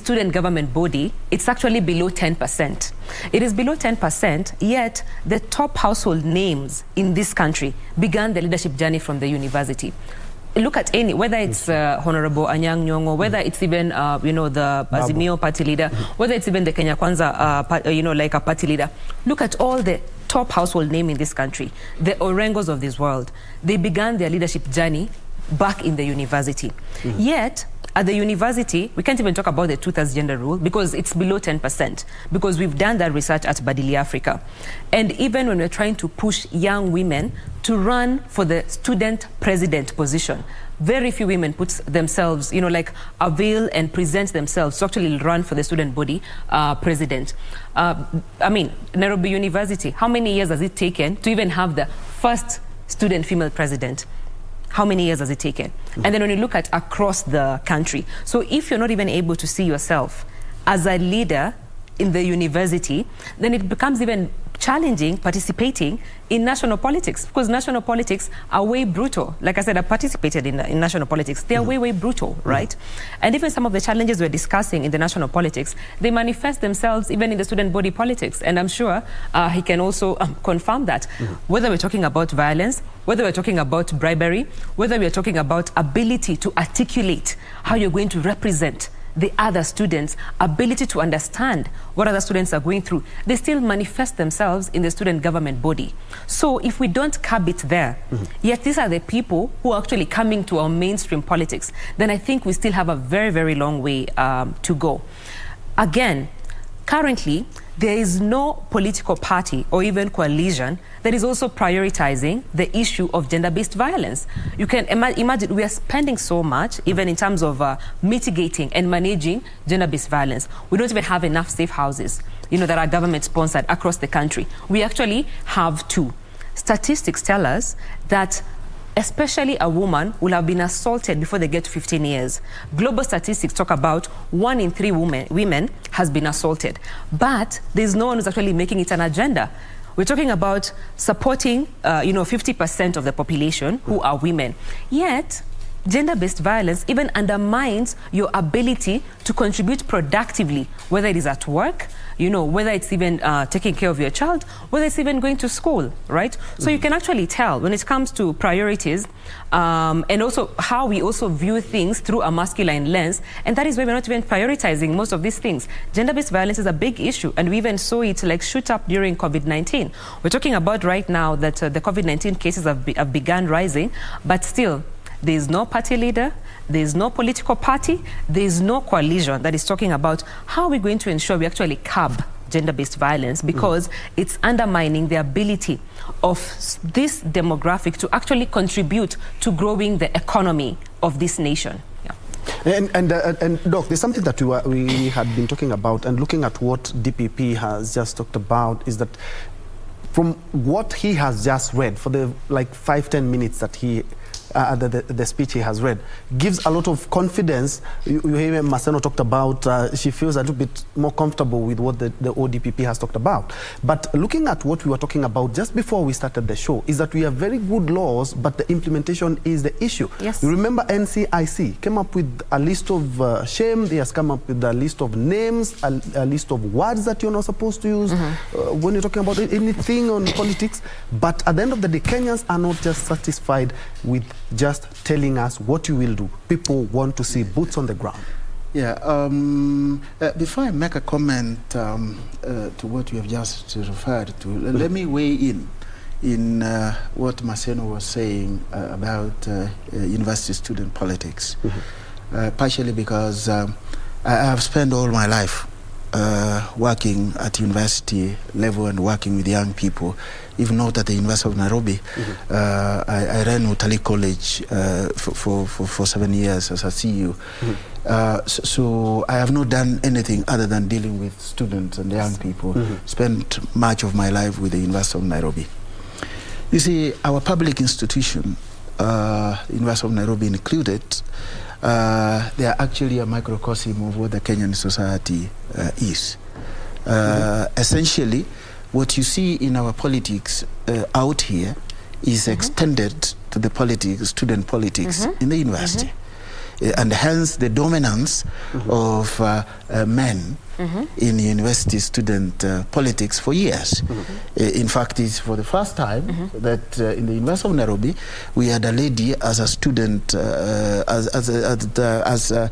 student government body, it's actually below 10%. It is below 10%, yet the top household names in this country began the leadership journey from the university. Look at any, whether it's Honorable Anyang' Nyong'o, whether it's even, you know, the Azimio party leader, whether it's even the Kenya Kwanza, you know, like a party leader. Look at all the top household name in this country, the Orengos of this world. They began their leadership journey back in the university. Yet, at the university, we can't even talk about the two-thirds gender rule because it's below 10%, because we've done that research at Badili Africa. And even when we're trying to push young women to run for the student president position, very few women put themselves, you know, like avail and present themselves to actually run for the student body president. I mean, Nairobi University, how many years has it taken to even have the first student female president? How many years has it taken? And then when you look at across the country, so if you're not even able to see yourself as a leader in the university, then it becomes even challenging participating in national politics, because national politics are way brutal. Like I said, I participated in national politics. They are way brutal, right? And even some of the challenges we're discussing in the national politics, they manifest themselves even in the student body politics. And I'm sure he can also confirm that. Whether we're talking about violence, whether we're talking about bribery, whether we're talking about ability to articulate how you're going to represent the other students, ability to understand what other students are going through, they still manifest themselves in the student government body. So if we don't curb it there, yet these are the people who are actually coming to our mainstream politics, then I think we still have a very long way to go. Again, currently, there is no political party or even coalition that is also prioritizing the issue of gender-based violence. You can imagine we are spending so much, even in terms of mitigating and managing gender-based violence. We don't even have enough safe houses, you know, that are government-sponsored across the country. We actually have two. Statistics tell us that especially a woman will have been assaulted before they get to 15 years. Global statistics talk about 1 in 3 women has been assaulted. But there's no one who's actually making it an agenda. We're talking about supporting, you know, 50% of the population who are women. Yet, gender-based violence even undermines your ability to contribute productively, whether it is at work, you know, whether it's even taking care of your child, whether it's even going to school, right? So you can actually tell when it comes to priorities and also how we also view things through a masculine lens, and that is why we're not even prioritizing most of these things. Gender-based violence is a big issue, and we even saw it like shoot up during COVID-19. We're talking about right now that the COVID-19 cases have begun rising, but still, there is no party leader, there is no political party, there is no coalition that is talking about how we're going to ensure we actually curb gender-based violence, because it's undermining the ability of this demographic to actually contribute to growing the economy of this nation. And Doc, there's something that we had been talking about, and looking at what DPP has just talked about, is that from what he has just read, for the like 5-10 minutes that he the speech he has read, gives a lot of confidence. You hear Maseno talked about, she feels a little bit more comfortable with what the ODPP has talked about. But looking at what we were talking about just before we started the show, is that we have very good laws, but the implementation is the issue. Yes. You remember NCIC came up with a list of shame, they has come up with a list of names, a list of words that you're not supposed to use when you're talking about anything on politics. But at the end of the day, Kenyans are not just satisfied with just telling us what you will do. People want to see boots on the ground. Yeah, before I make a comment to what you have just referred to, let me weigh in what Maseno was saying about university student politics. Partially because I have spent all my life working at university level and working with young people, even not at the University of Nairobi. I ran Utalii College for 7 years as a CEO. So I have not done anything other than dealing with students and young people. Spent much of my life with the University of Nairobi. You see, our public institution, University of Nairobi included, they are actually a microcosm of what the Kenyan society is. Essentially, what you see in our politics out here is extended to the politics, student politics in the university. and hence the dominance of men in university student politics for years. In fact, it's for the first time that in the University of Nairobi, we had a lady as a student, as the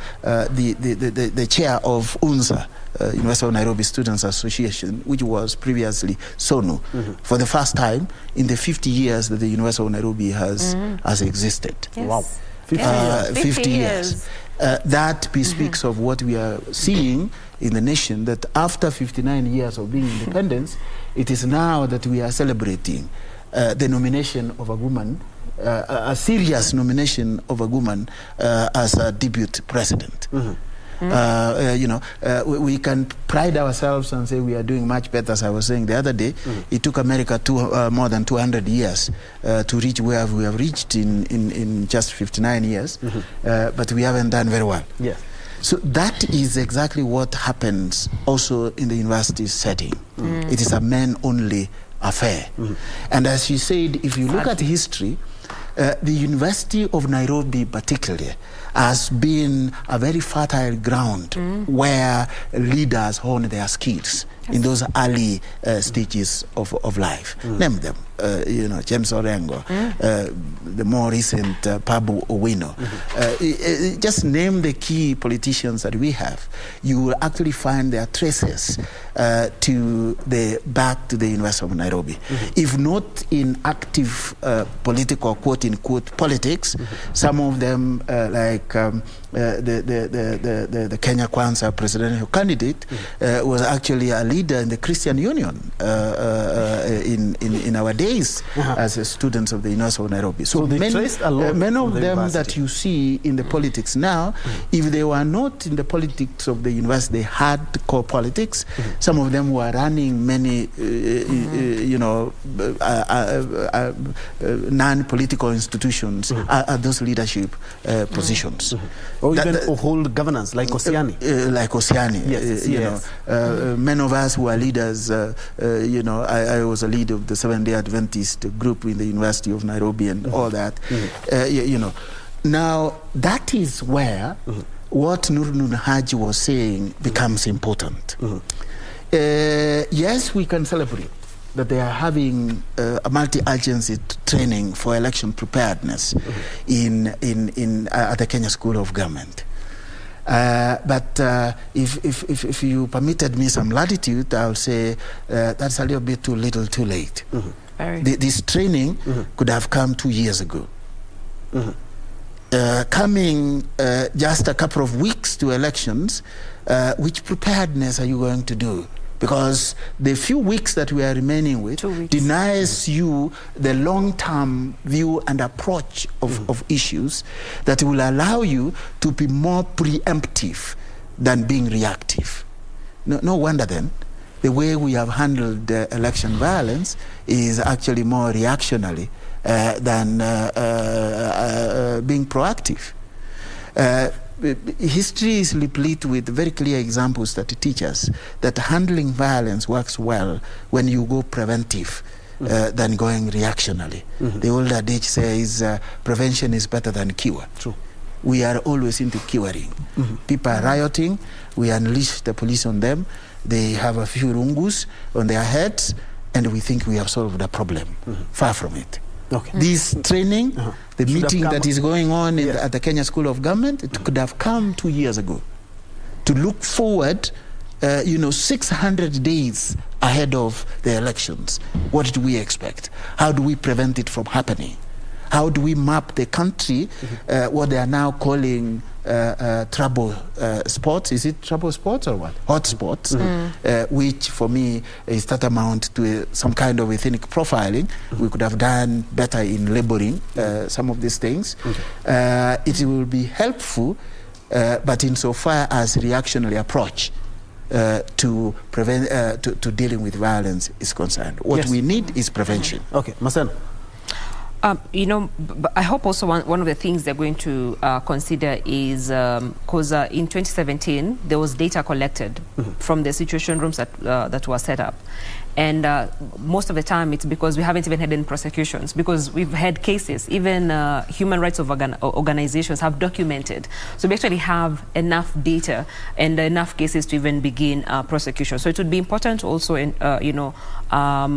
chair of UNZA, University of Nairobi Students Association, which was previously SONU, for the first time in the 50 years that the University of Nairobi has existed. Yes. Wow. 50 years. That bespeaks of what we are seeing in the nation, that after 59 years of being independence, it is now that we are celebrating the nomination of a woman, a serious nomination of a woman as a deputy president. We can pride ourselves and say we are doing much better. As I was saying the other day, it took America more than 200 years to reach where we have reached in just 59 years, but we haven't done very well. Yes. So that is exactly what happens also in the university setting. It is a men-only affair. And as you said, if you look at history, the University of Nairobi particularly has been a very fertile ground where leaders hone their skills in those early stages of life. Name them, James Orengo, the more recent Pabu Owino. Just name the key politicians that we have. You will actually find their traces back to the University of Nairobi. If not in active political, quote-unquote, politics, some of them like the Kenya Kwanza presidential candidate was actually a leader in the Christian Union in our days as students of the University of Nairobi. So many of them that you see in the politics now, if they were not in the politics of the university, they had core politics. Some of them were running many, non-political institutions at those leadership positions. Or even hold governance, like Osiani. Like Osiani. Yes, many of us who are leaders, I was a leader of the Seventh-day Adventist group in the University of Nairobi and all that. Now, that is where what Nur Haji was saying becomes important. Yes, we can celebrate that they are having a multi-agency training for election preparedness at the Kenya School of Government. But if you permitted me some latitude, I would say that's a little bit too little, too late. This training could have come 2 years ago. Coming just a couple of weeks to elections, which preparedness are you going to do? Because the few weeks that we are remaining with denies you the long-term view and approach of issues that will allow you to be more preemptive than being reactive. No wonder then the way we have handled election violence is actually more reactionary than being proactive. History is replete with very clear examples that teach us that handling violence works well when you go preventive than going reactionary. The old adage says prevention is better than cure. True. We are always into curing. People are rioting, we unleash the police on them, they have a few rungus on their heads, and we think we have solved the problem. Far from it. This training, the meeting that is going on at the Kenya School of Government, it could have come 2 years ago to look forward, 600 days ahead of the elections. What do we expect? How do we prevent it from happening? How do we map the country, what they are now calling trouble spots? Is it trouble spots or what? Hot spots, which for me is tantamount to some kind of ethnic profiling. We could have done better in labeling some of these things. It will be helpful, but insofar as reactionary approach to prevent to dealing with violence is concerned. What we need is prevention. Okay, Maseno. I hope also one of the things they're going to consider is, because in 2017, there was data collected from the situation rooms that were set up. And most of the time it's because we haven't even had any prosecutions, because we've had cases, even human rights organizations have documented. So we actually have enough data and enough cases to even begin prosecution. So it would be important to also,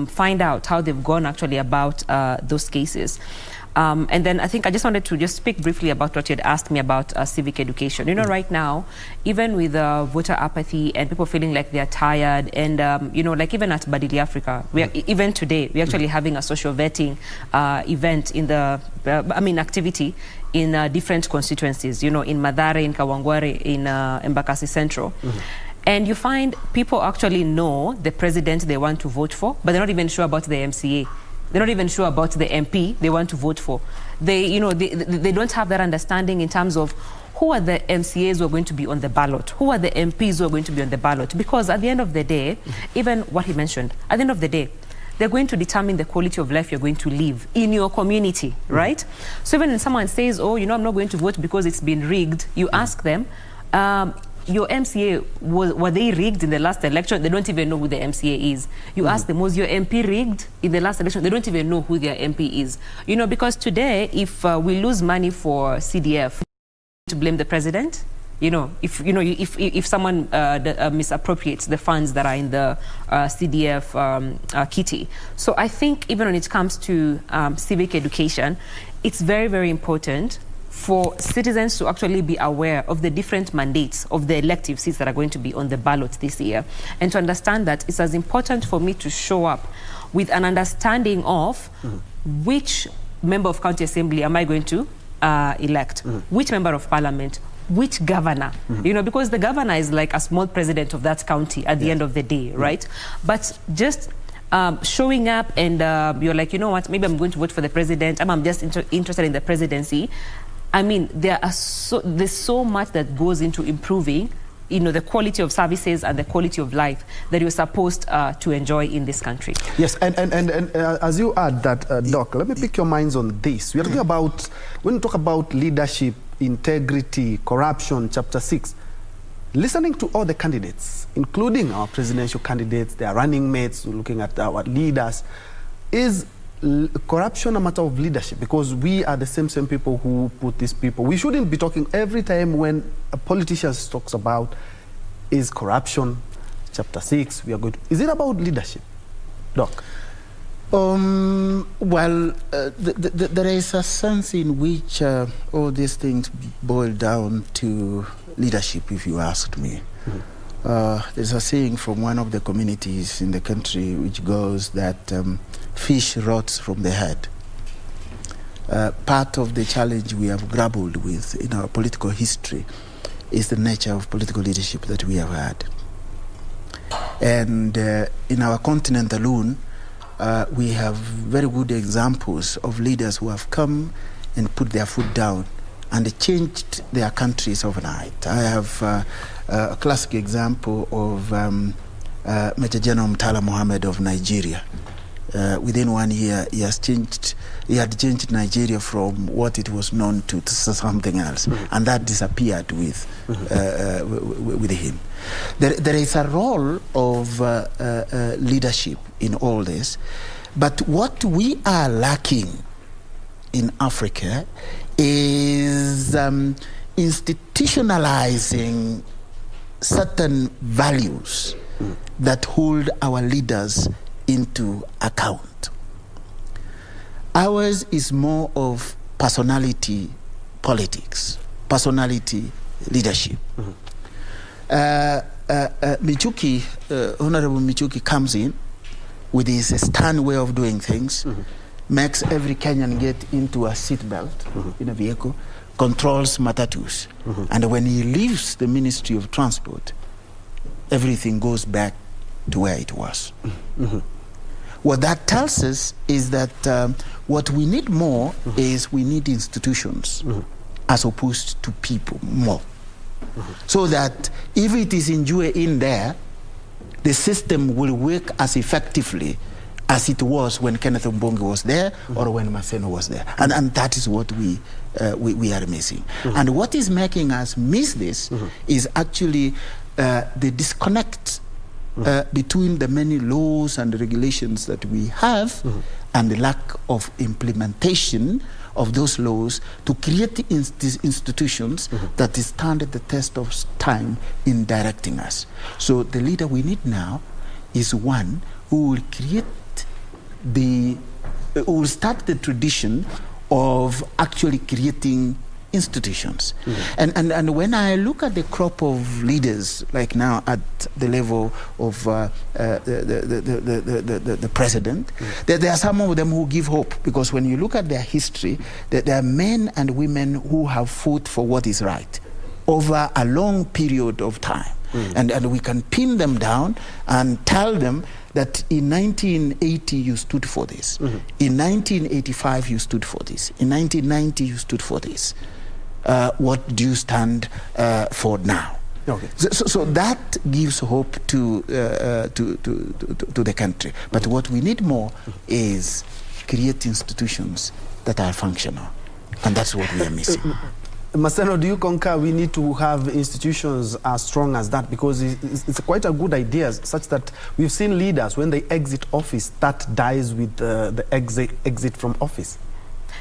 find out how they've gone actually about those cases. And then I think I just wanted to just speak briefly about what you had asked me about civic education. You know, right now, even with voter apathy and people feeling like they're tired, and like even at Badili Africa, even today, we're actually having a social vetting event in the, activity in different constituencies, in Madare, in Kawangware, in Embakasi Central. And you find people actually know the president they want to vote for, but they're not even sure about the MCA. They're not even sure about the MP they want to vote for. They don't have that understanding in terms of who are the MCAs who are going to be on the ballot, who are the MPs who are going to be on the ballot. Because at the end of the day, even what he mentioned, at the end of the day, they're going to determine the quality of life you're going to live in your community, right? So even when someone says, oh, I'm not going to vote because it's been rigged, you ask them, your MCA, were they rigged in the last election? They don't even know who the MCA is. You ask them, was your MP rigged in the last election? They don't even know who their MP is. Because today, if we lose money for CDF, to blame the president, if someone misappropriates the funds that are in the CDF kitty. So I think even when it comes to civic education, it's very, very important for citizens to actually be aware of the different mandates of the elective seats that are going to be on the ballot this year, and to understand that it's as important for me to show up with an understanding of which member of county assembly am I going to elect, which member of parliament, which governor, because the governor is like a small president of that county at the end of the day, right? But just showing up and you're like, you know what, maybe I'm going to vote for the president, I'm just interested in the presidency. I mean, there's so much that goes into improving, the quality of services and the quality of life that you're supposed to enjoy in this country. Yes, and as you add that, Doc, let me pick your minds on this. We are talking about, when we talk about leadership, integrity, corruption, Chapter 6, listening to all the candidates, including our presidential candidates, their running mates, looking at our leaders, is corruption a matter of leadership? Because we are the same people who put these people. We shouldn't be talking every time when a politician talks about is corruption, Chapter 6, we are good. Is it about leadership, Doc? Well, there is a sense in which all these things boil down to leadership, if you asked me. There's a saying from one of the communities in the country which goes that fish rots from the head. Part of the challenge we have grappled with in our political history is the nature of political leadership that we have had. And in our continent alone, we have very good examples of leaders who have come and put their foot down and changed their countries overnight. I have a classic example of Major General Murtala Mohammed of Nigeria. Within 1 year, he had changed Nigeria from what it was known to something else, and that disappeared with him. There is a role of leadership in all this, but what we are lacking in Africa is institutionalizing certain values that hold our leaders into account. Ours is more of personality politics, personality leadership. Michuki, Honorable Michuki comes in with his stern way of doing things, makes every Kenyan get into a seatbelt in a vehicle, controls matatus. And when he leaves the Ministry of Transport, everything goes back to where it was. What that tells us is that what we need more is we need institutions as opposed to people more. So that if it is Njue in there, the system will work as effectively as it was when Kenneth Mbonge was there or when Maseno was there. And that is what we are missing. And what is making us miss this is actually the disconnect between the many laws and regulations that we have and the lack of implementation of those laws to create institutions that stand the test of time in directing us. So the leader we need now is one who will create who will start the tradition of actually creating institutions. And when I look at the crop of leaders, like now at the level of the president, there are some of them who give hope, because when you look at their history, there are men and women who have fought for what is right over a long period of time. And we can pin them down and tell them that in 1980 you stood for this. In 1985 you stood for this. In 1990 you stood for this. What do you stand for now? Okay. So that gives hope to the country. But what we need more is create institutions that are functional, and that's what we are missing. Maseno, do you concur we need to have institutions as strong as that? Because it's quite a good idea, such that we've seen leaders, when they exit office, that dies with the exit from office.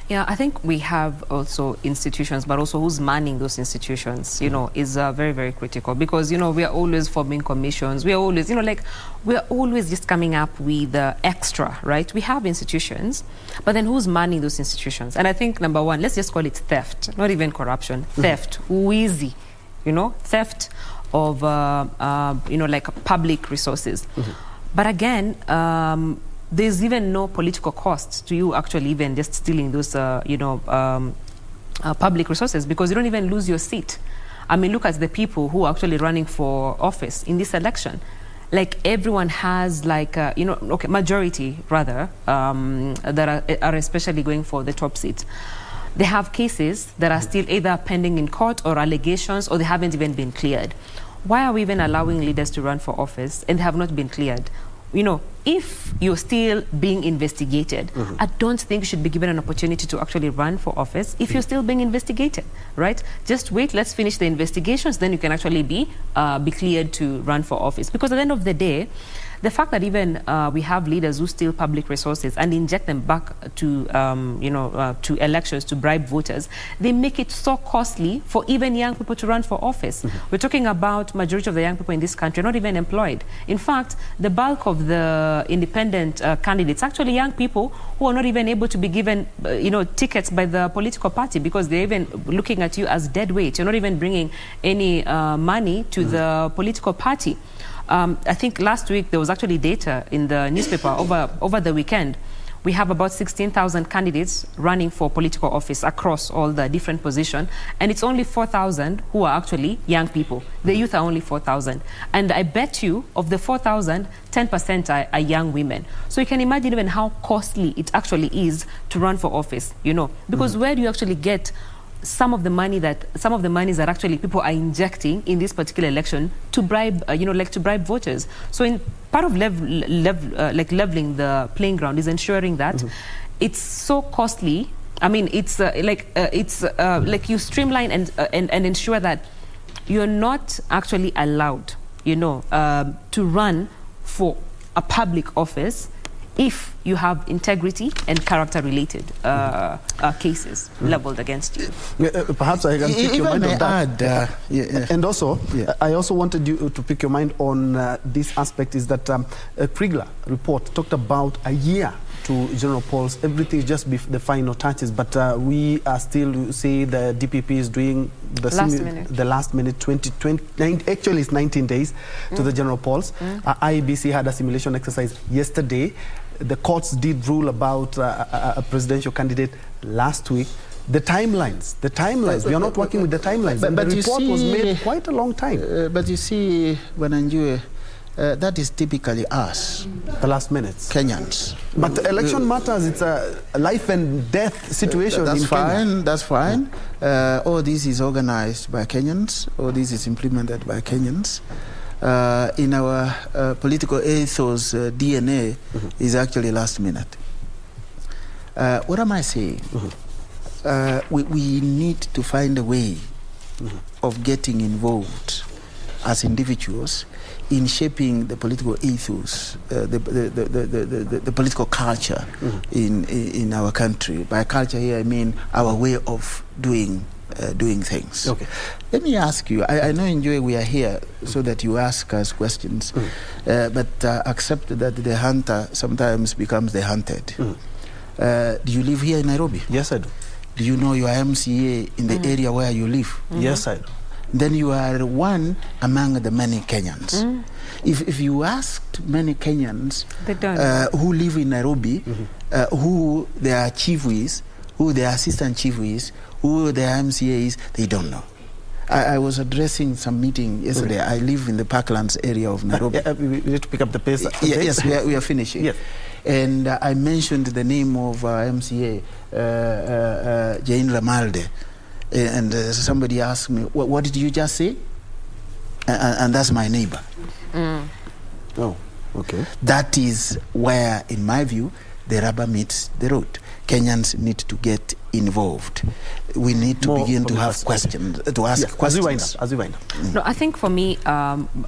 Yeah, I think we have also institutions, but also who's manning those institutions, you know, is very, very critical, because, you know, we are always forming commissions. We are always, you know, like, we are always just coming up with extra, right? We have institutions, but then who's manning those institutions? And I think, number one, let's just call it theft, not even corruption, theft, wheezy, you know, theft of, you know, like public resources. But again, there's even no political cost to you actually even just stealing those, you know, public resources, because you don't even lose your seat. I mean, look at the people who are actually running for office in this election. Like, everyone has, like, you know, okay, majority rather, that are especially going for the top seat. They have cases that are still either pending in court, or allegations, or they haven't even been cleared. Why are we even allowing leaders to run for office and they have not been cleared? You know, if you're still being investigated, I don't think you should be given an opportunity to actually run for office if you're still being investigated, right? Just wait, let's finish the investigations, then you can actually be cleared to run for office. Because at the end of the day, the fact that even we have leaders who steal public resources and inject them back to, you know, to elections to bribe voters, they make it so costly for even young people to run for office. We're talking about majority of the young people in this country are not even employed. In fact, the bulk of the independent candidates, actually young people who are not even able to be given, you know, tickets by the political party, because they're even looking at you as dead weight. You're not even bringing any money to the political party. I think last week there was actually data in the newspaper over the weekend. We have about 16,000 candidates running for political office across all the different positions, and it's only 4,000 who are actually young people. The youth are only 4,000. And I bet you, of the 4,000, 10% are young women. So you can imagine even how costly it actually is to run for office, you know, because where do you actually get some of the monies that actually people are injecting in this particular election to bribe, you know, like to bribe voters. So in part of leveling the playing ground is ensuring that it's so costly. I mean, it's like you streamline and ensure that you're not actually allowed, you know, to run for a public office if you have integrity and character-related cases leveled against you. Perhaps I can pick your mind on that. And also, I also wanted you to pick your mind on this aspect, is that a Kriegler report talked about a year to general polls. Everything is just the final touches, but we are still, say, the DPP is doing the last minute 20, actually it's 19 days to the general polls. IEBC had a simulation exercise yesterday. The courts did rule about a presidential candidate last week. The timelines, we are not working with the timelines. But the report was made quite a long time. But you see, when Njue, that is typically us. The last minutes. Kenyans. But election matters, it's a life and death situation. That's fine, that's fine. All this is organized by Kenyans, all this is implemented by Kenyans. In our political ethos, DNA is actually last minute. What am I saying? We need to find a way of getting involved as individuals in shaping the political ethos, the political culture in our country. By culture here, I mean our way of doing things. Okay. Let me ask you, I know, Njue, we are here so that you ask us questions, but accept that the hunter sometimes becomes the hunted. Do you live here in Nairobi? Yes, I do. Do you know your MCA in the area where you live? Yes, I do. Then you are one among the many Kenyans. If you asked many Kenyans who live in Nairobi, who their chief is, who their assistant chief is, who their MCA is, they don't know. I was addressing some meeting yesterday. I live in the Parklands area of Nairobi. We need to pick up the pace. Yes, we are finishing. Yes. And I mentioned the name of MCA, Jane Ramalde. And somebody asked me, what did you just say? And that's my neighbor. Oh, okay. That is where, in my view, the rubber meets the road. Kenyans need to get involved. We need to begin to have questions, to ask questions. As we wind up. No, I think for me,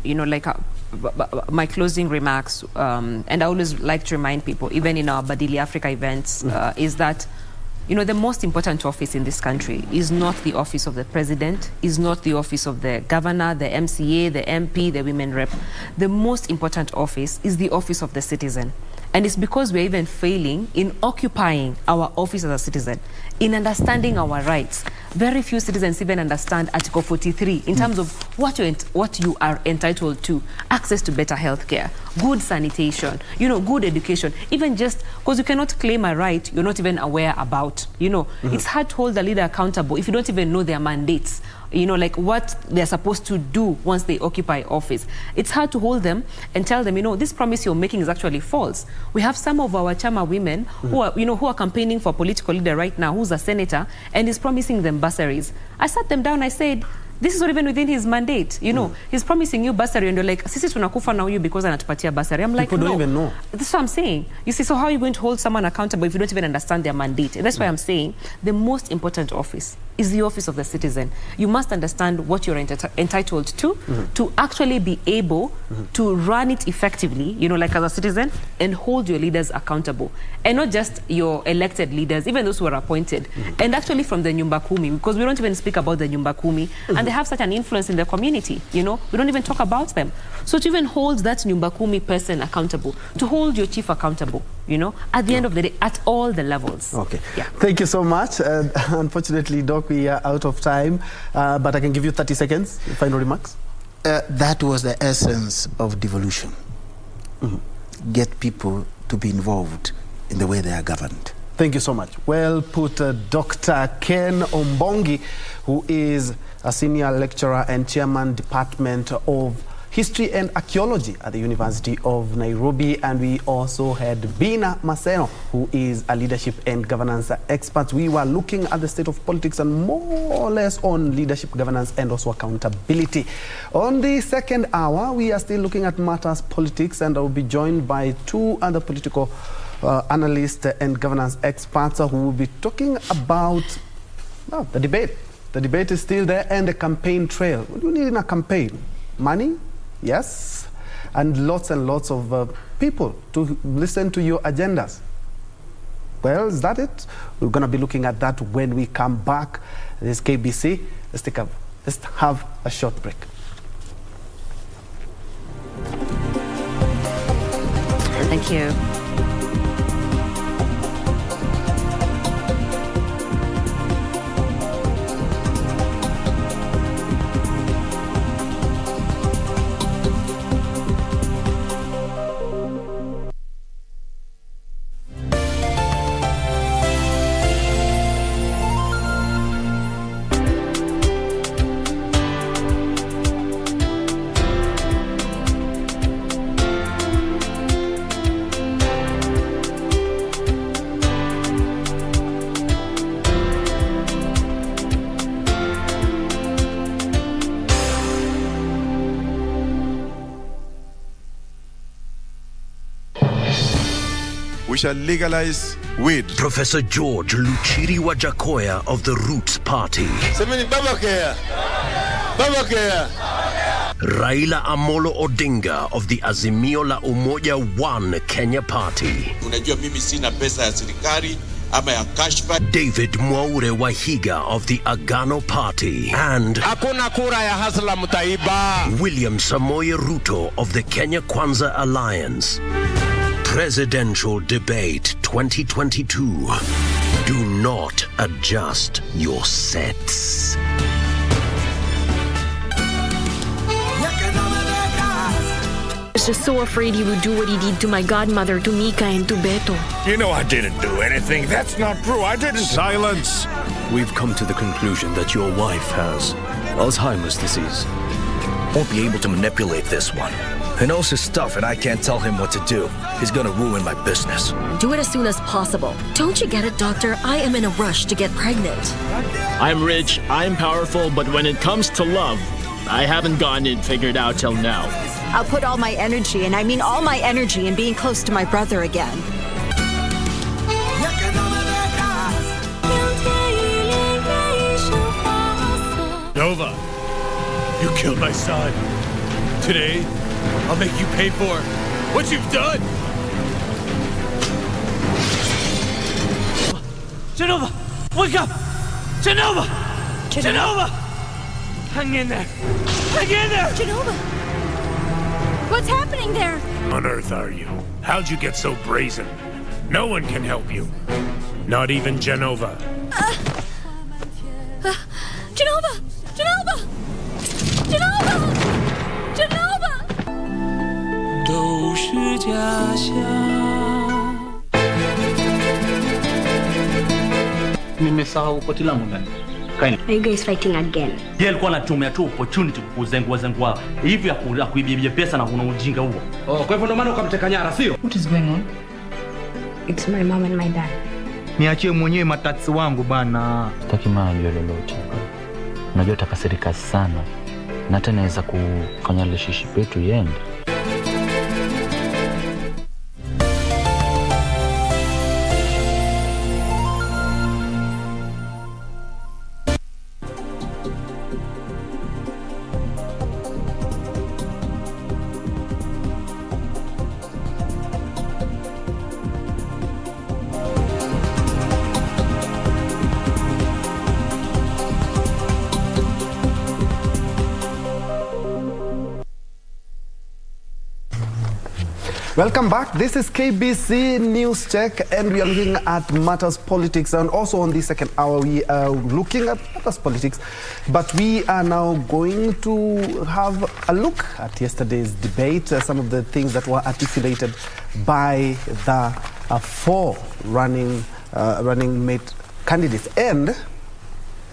you know, like my closing remarks, and I always like to remind people, even in our Badili Africa events, is that, you know, the most important office in this country is not the office of the president, is not the office of the governor, the MCA, the MP, the women rep. The most important office is the office of the citizen. And it's because we're even failing in occupying our office as a citizen, in understanding our rights. Very few citizens even understand Article 43 in terms of what you are entitled to: access to better health care, good sanitation, you know, good education. Even just because you cannot claim a right you're not even aware about, you know. It's hard to hold the leader accountable if you don't even know their mandates, you know, like what they're supposed to do once they occupy office. It's hard to hold them and tell them, you know, this promise you're making is actually false. We have some of our Chama women who are, you know, who are campaigning for a political leader right now, who's a senator, and is promising them bursaries. I sat them down, I said, this is not even within his mandate, you know. He's promising you bursary and you're like, sisi tunakufa na huyu because anatupatia bursary. I'm like, people don't even know. That's what I'm saying. You see, so how are you going to hold someone accountable if you don't even understand their mandate? And that's why I'm saying the most important office is the office of the citizen. You must understand what you're entitled to actually be able to run it effectively, you know, like as a citizen, and hold your leaders accountable. And not just your elected leaders, even those who are appointed. And actually from the Nyumba Kumi, because we don't even speak about the Nyumba Kumi, and they have such an influence in the community, you know, we don't even talk about them. So to even hold that Nyumba Kumi person accountable, to hold your chief accountable, you know, at the end of the day, at all the levels. Okay. Yeah. Thank you so much. Unfortunately, Doc, we are out of time, but I can give you 30 seconds. Final remarks. That was the essence of devolution. Get people to be involved in the way they are governed. Thank you so much. Well put, Dr. Ken Ombongi, who is a senior lecturer and chairman Department of History and Archaeology at the University of Nairobi. And we also had Bina Maseno, who is a leadership and governance expert. We were looking at the state of politics and more or less on leadership, governance, and also accountability. On the second hour, we are still looking at matters politics, and I will be joined by two other political analysts and governance experts who will be talking about the debate. The debate is still there, and the campaign trail. What do you need in a campaign? Money? Yes. And lots of people to listen to your agendas. Well, is that it? We're going to be looking at that when we come back. This is KBC. Let's have a short break. Thank you. We shall legalize weed. Professor George Luchiri Wajakoya of the Roots Party. Semeni Babakea. Raila Amolo Odinga of the Azimio la Umoja One Kenya Party. Unajua mimi sina pesa ya serikali ama ya cashback. David Mwaure Wahiga of the Agano Party. And hakuna kura ya hasla mtaiba. William Samoei Ruto of the Kenya Kwanza Alliance. Presidential Debate 2022. Do not adjust your sets. I was just so afraid he would do what he did to my godmother, to Mika and to Beto. You know I didn't do anything. That's not true. I didn't. Silence! We've come to the conclusion that your wife has Alzheimer's disease. Won't be able to manipulate this one. He knows his stuff and I can't tell him what to do. He's gonna ruin my business. Do it as soon as possible. Don't you get it, doctor? I am in a rush to get pregnant. I'm rich, I'm powerful, but when it comes to love, I haven't gotten it figured out till now. I'll put all my energy, and I mean all my energy, in being close to my brother again. Nova, you killed my son. Today, I'll make you pay for what you've done. Genova, wake up! Genova! Genova! Hang in there! Hang in there! Genova! What's happening there? On earth are you? How'd you get so brazen? No one can help you. Not even Genova. Genova! Genova! Genova! Genova! 都是假象. Nimesahau koti langu ndani. Kaini. Are you guys fighting again? Yeye alikuwa anatumia tu opportunity kuzengua hivi ya kuibia pesa na kuna ujinga huo. Oh, kwa hivyo ndo maana ukamteka nyara, sio? What is going on? It's my mom and my dad. Niachie mwenyewe matatizo wangu bana. Sitaki maana lolote. Unajua utakasirika sana. Na hata naweza kufanya relationship yetu iende. Welcome back. This is KBC News Check, and we are looking at matters politics. And also on the second hour, we are looking at matters politics. But we are now going to have a look at yesterday's debate, some of the things that were articulated by the four running mate candidates, and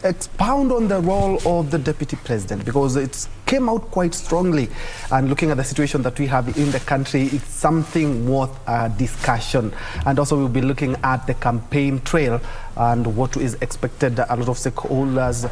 expound on the role of the deputy president, because it came out quite strongly. And looking at the situation that we have in the country, it's something worth discussion. And also we'll be looking at the campaign trail and what is expected. A lot of stakeholders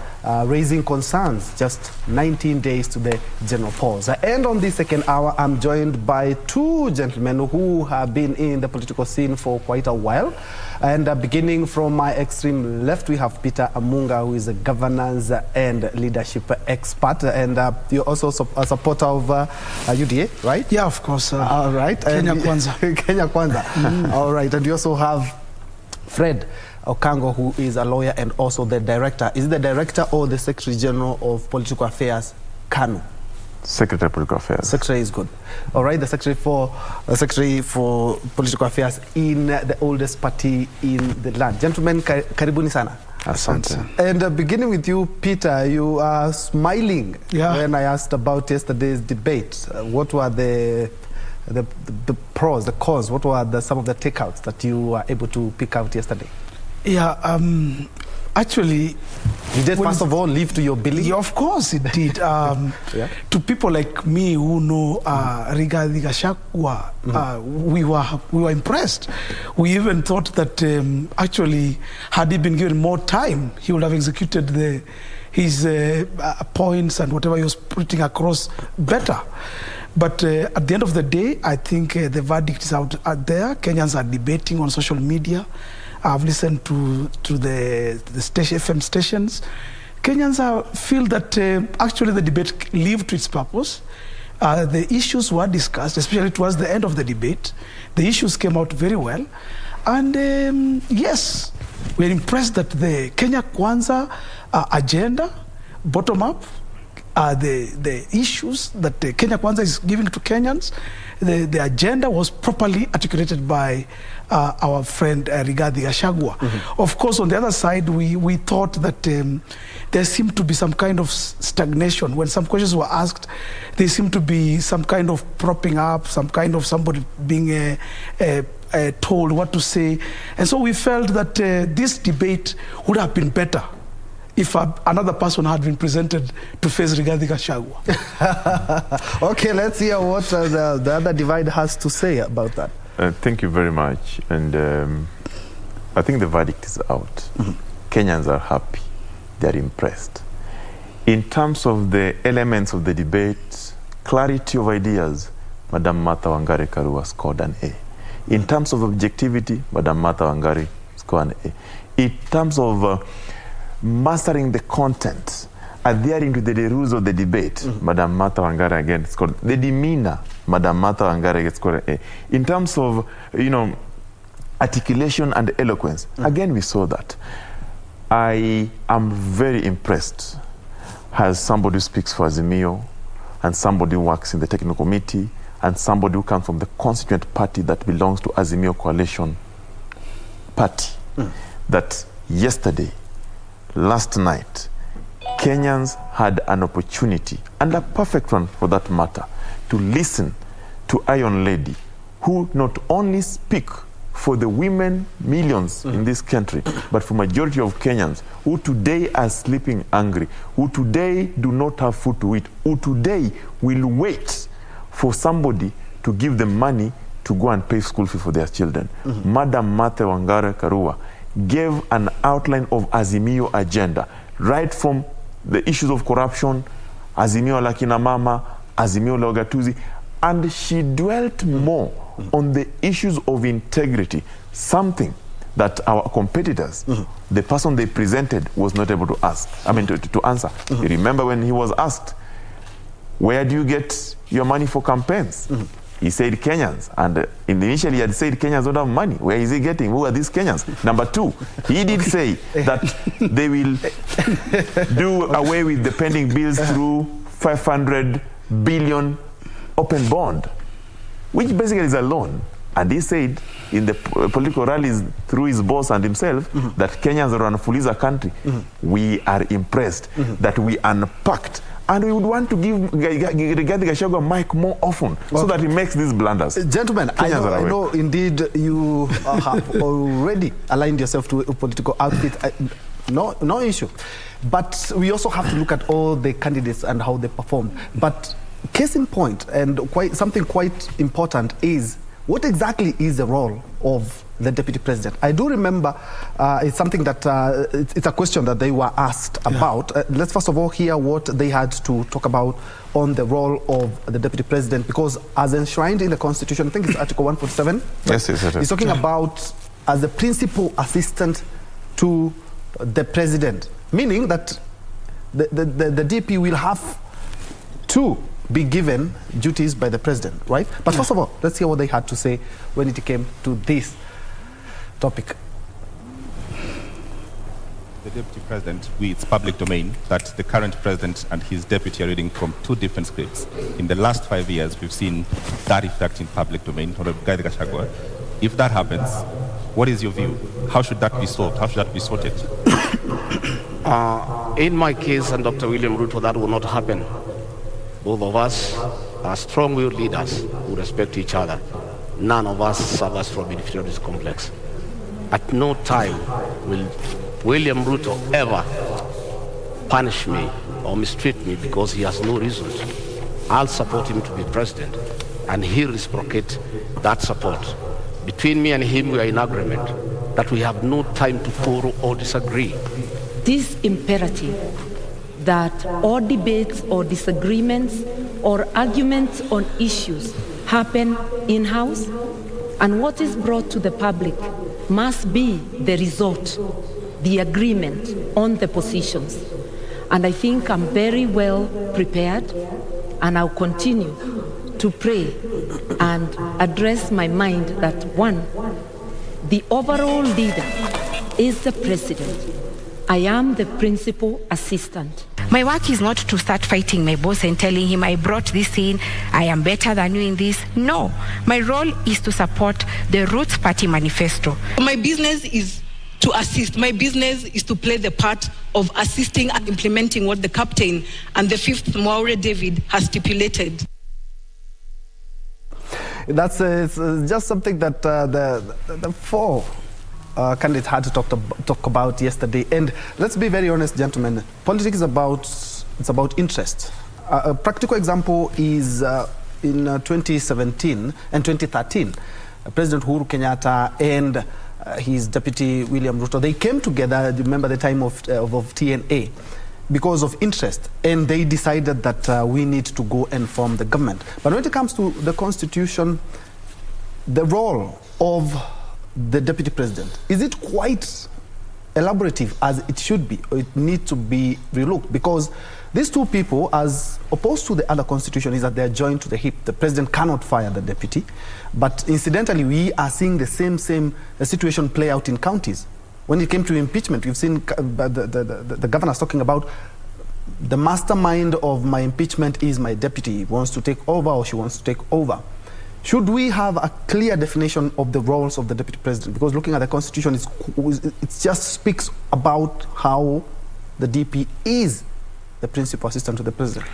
raising concerns just 19 days to the general polls. And on the second hour, I'm joined by two gentlemen who have been in the political scene for quite a while. And beginning from my extreme left, we have Peter Amunga, who is a governance and leadership expert. And you're also a supporter of UDA, right? Yeah, of course. All right. Kenya Kwanza. Kenya Kwanza. All right. And you also have Fred Okango, who is a lawyer and also the director. Is it the director or the Secretary General of Political Affairs, KANU? Secretary of Political Affairs. Secretary is good. All right, the Secretary for Political Affairs in the oldest party in the land. Gentlemen, karibuni sana. Asante. And beginning with you, Peter, you are smiling when I asked about yesterday's debate. What were the pros, the cons? What were some of the takeouts that you were able to pick out yesterday? Yeah, actually, did it first of all live to your belief? Yeah, of course it did. To people like me who know Rigathi Gachagua, we were impressed. We even thought that actually, had he been given more time, he would have executed his points and whatever he was putting across better. But at the end of the day, I think the verdict is out there. Kenyans are debating on social media. I've listened to the FM stations. Kenyans feel that actually the debate lived its purpose. The issues were discussed, especially towards the end of the debate. The issues came out very well. And yes, we're impressed that the Kenya Kwanza agenda, bottom up, the issues that Kenya Kwanza is giving to Kenyans, the agenda was properly articulated by our friend Rigathi Gachagua. Of course, on the other side, we thought that there seemed to be some kind of stagnation. When some questions were asked, there seemed to be some kind of propping up, some kind of somebody being told what to say. And so we felt that this debate would have been better if another person had been presented to face Rigathi Gachagua. Okay, let's hear what the other divide has to say about that. Thank you very much. And I think the verdict is out. Kenyans are happy. They're impressed. In terms of the elements of the debate, clarity of ideas, Madam Martha Wangari Karua scored an A. In terms of objectivity, Madam Martha Wangari scored an A. In terms of mastering the content, adhering to the rules of the debate, Madam Martha Wangari again scored. The demeanor, Madam Martha Wangari scored an A. In terms of, articulation and eloquence, again we saw that. I am very impressed as somebody who speaks for Azimio, and somebody who works in the technical committee, and somebody who comes from the constituent party that belongs to Azimio Coalition Party, that yesterday, last night, Kenyans had an opportunity, and a perfect one for that matter, to listen to Iron Lady, who not only speak for the women, millions in this country, but for majority of Kenyans who today are sleeping hungry, who today do not have food to eat, who today will wait for somebody to give them money to go and pay school fee for their children. Madam Martha Wangari Karua gave an outline of Azimio agenda, right from the issues of corruption, Azimio la kina mama, Azimio la ugatuzi, and she dwelt more on the issues of integrity, something that our competitors, the person they presented was not able to ask. To answer. You remember when he was asked, where do you get your money for campaigns? He said Kenyans, and initially he had said Kenyans don't have money. Where is he getting? Who are these Kenyans? Number two, he did say that they will do away with the pending bills through 500 billion open bond, which basically is a loan. And he said in the political rallies through his boss and himself that Kenyans are on a Fuliza country. We are impressed that we unpacked. And we would want to give Rigathi Gachagua a mic more often so that he makes these blunders. Gentlemen, I know indeed you have already aligned yourself to a political outfit. No issue. But we also have to look at all the candidates and how they performed. But case in point, and something quite important, is what exactly is the role of the deputy president? I do remember it's something that it's a question that they were asked about. Let's first of all hear what they had to talk about on the role of the deputy president, because as enshrined in the Constitution, I think it's Article 147. Yes, it is. It's talking about as the principal assistant to the president, meaning that the DP will have to be given duties by the president, right? But first of all, let's hear what they had to say when it came to this topic. The deputy president, it's public domain that the current president and his deputy are reading from two different scripts. In the last 5 years, we've seen that effect in public domain. Rigathi Gachagua, if that happens, what is your view? How should that be solved? How should that be sorted? In my case and Dr. William Ruto, that will not happen. Both of us are strong-willed leaders who respect each other. None of us suffers from inferiority complex. At no time will William Ruto ever punish me or mistreat me because he has no reason to. I'll support him to be president, and he'll reciprocate that support. Between me and him, we are in agreement that we have no time to quarrel or disagree. This imperative that all debates or disagreements or arguments on issues happen in-house, and what is brought to the public must be the result, the agreement on the positions. And I think I'm very well prepared, and I'll continue to pray and address my mind that one, the overall leader is the president. I am the principal assistant. My work is not to start fighting my boss and telling him I brought this in, I am better than you in this. No, my role is to support the Roots Party manifesto. My business is to assist. My business is to play the part of assisting and implementing what the captain and the 5th Maure David has stipulated. That's it's just something that the four candidates had to talk about yesterday. And let's be very honest, gentlemen. Politics is about interest. A practical example is in 2017 and 2013, President Uhuru Kenyatta and his deputy William Ruto, they came together. Remember the time of TNA, because of interest, and they decided that we need to go and form the government. But when it comes to the constitution, the role of the deputy president, is it quite elaborative as it should be, or it needs to be relooked? Because these two people, as opposed to the other constitution, is that they are joined to the hip. The president cannot fire the deputy, but incidentally we are seeing the same situation play out in counties. When it came to impeachment, we've seen the governors talking about the mastermind of my impeachment is my deputy. He wants to take over, or she wants to take over. Should we have a clear definition of the roles of the deputy president? Because looking at the constitution, it just speaks about how the DP is the principal assistant to the president.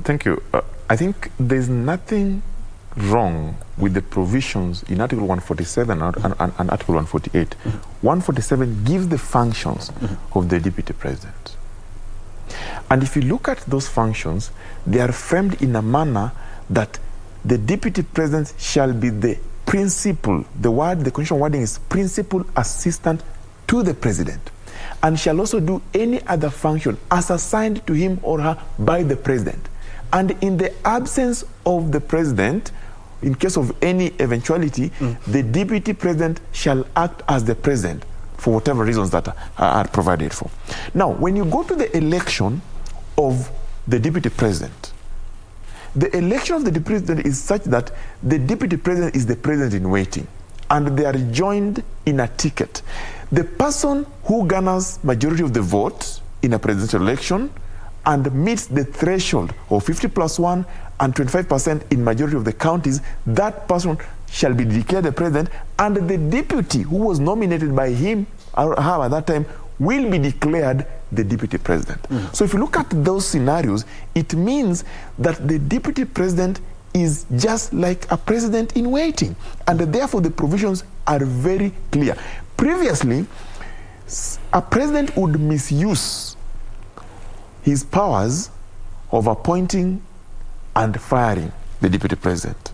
Thank you. I think there's nothing wrong with the provisions in Article 147 and Article 148. 147 gives the functions of the deputy president. And if you look at those functions, they are framed in a manner that the deputy president shall be the principal, the constitutional wording is principal assistant to the president, and shall also do any other function as assigned to him or her by the president. And in the absence of the president, in case of any eventuality, the deputy president shall act as the president for whatever reasons that are provided for. Now, when you go to the election of the deputy president, the election of the deputy president is such that the deputy president is the president in waiting, and they are joined in a ticket. The person who garners majority of the vote in a presidential election and meets the threshold of 50+1 and 25% in majority of the counties, that person shall be declared the president, and the deputy who was nominated by him or her at that time will be declared the deputy president. So if you look at those scenarios, it means that the deputy president is just like a president in waiting, and therefore the provisions are very clear. Previously, a president would misuse his powers of appointing and firing the deputy president.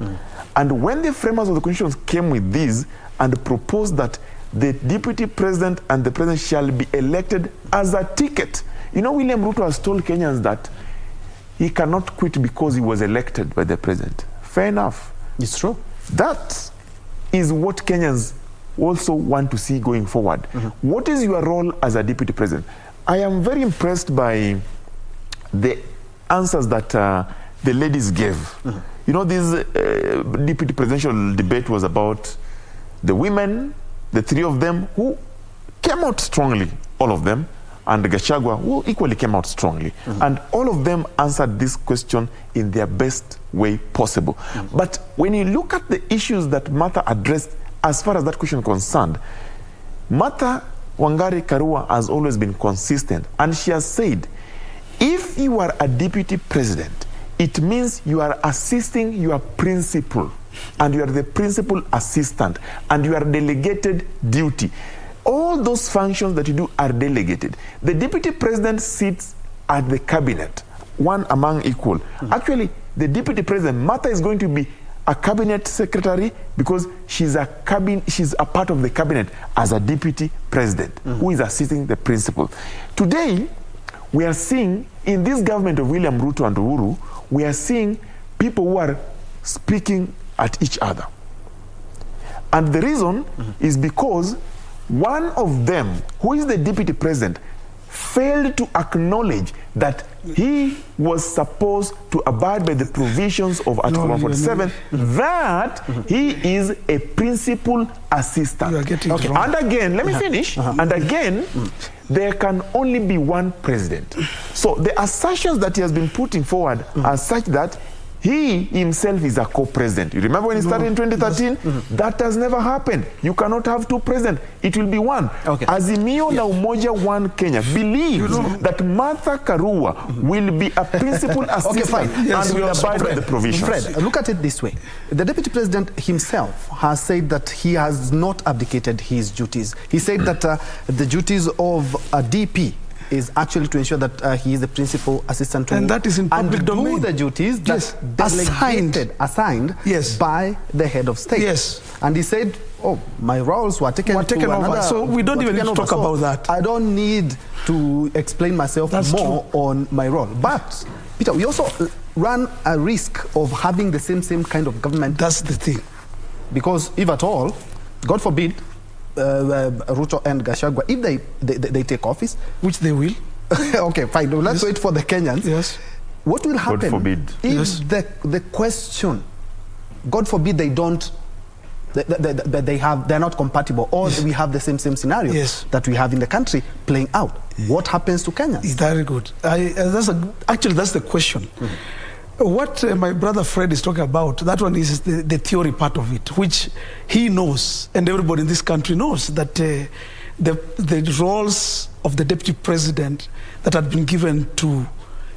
And when the framers of the constitution came with these and proposed that the deputy president and the president shall be elected as a ticket, you know, William Ruto has told Kenyans that he cannot quit because he was elected by the president. Fair enough. It's true. That is what Kenyans also want to see going forward. What is your role as a deputy president? I am very impressed by the answers that the ladies gave. You know, this deputy presidential debate was about the women, the three of them who came out strongly, all of them, and Gachagua who equally came out strongly. And all of them answered this question in their best way possible. But when you look at the issues that Martha addressed as far as that question is concerned, Martha Wangari Karua has always been consistent, and she has said, if you are a deputy president, it means you are assisting your principal, and you are the principal assistant, and you are delegated duty. All those functions that you do are delegated. The deputy president sits at the cabinet, one among equal. Actually, the deputy president, Martha, is going to be a cabinet secretary because she's a part of the cabinet as a deputy president who is assisting the principal. Today, we are seeing in this government of William Ruto and Uhuru, we are seeing people who are speaking at each other. And the reason is because one of them, who is the deputy president, failed to acknowledge that he was supposed to abide by the provisions of Article 147, that he is a principal assistant. You are getting it wrong. And again, let me finish. And again, there can only be one president. So the assertions that he has been putting forward are such that he himself is a co-president. You remember when he started in 2013? That has never happened. You cannot have two presidents. It will be one. Azimio la Umoja One Kenya believes that Martha Karua will be a principal assistant and will abide by the provisions. Fred, look at it this way. The deputy president himself has said that he has not abdicated his duties. He said that the duties of a DP is actually to ensure that he is the principal assistant to and that is in public domain. Do the duties that assigned by the head of state. And he said, oh, my roles were taken over. So we don't even need to talk about that. I don't need to explain myself more on my role. But, Peter, we also run a risk of having the same kind of government. That's the thing. Because if at all, God forbid, Ruto and Gachagua, if they take office, which they will. Okay, fine. Let's wait for the Kenyans. Yes. What will happen God forbid. if the question, God forbid, they don't, they're not compatible, or we have the same scenario that we have in the country playing out? What happens to Kenyans? Very good. Actually, that's the question. What my brother Fred is talking about, that one is the theory part of it, which he knows, and everybody in this country knows, that the roles of the deputy president that had been given to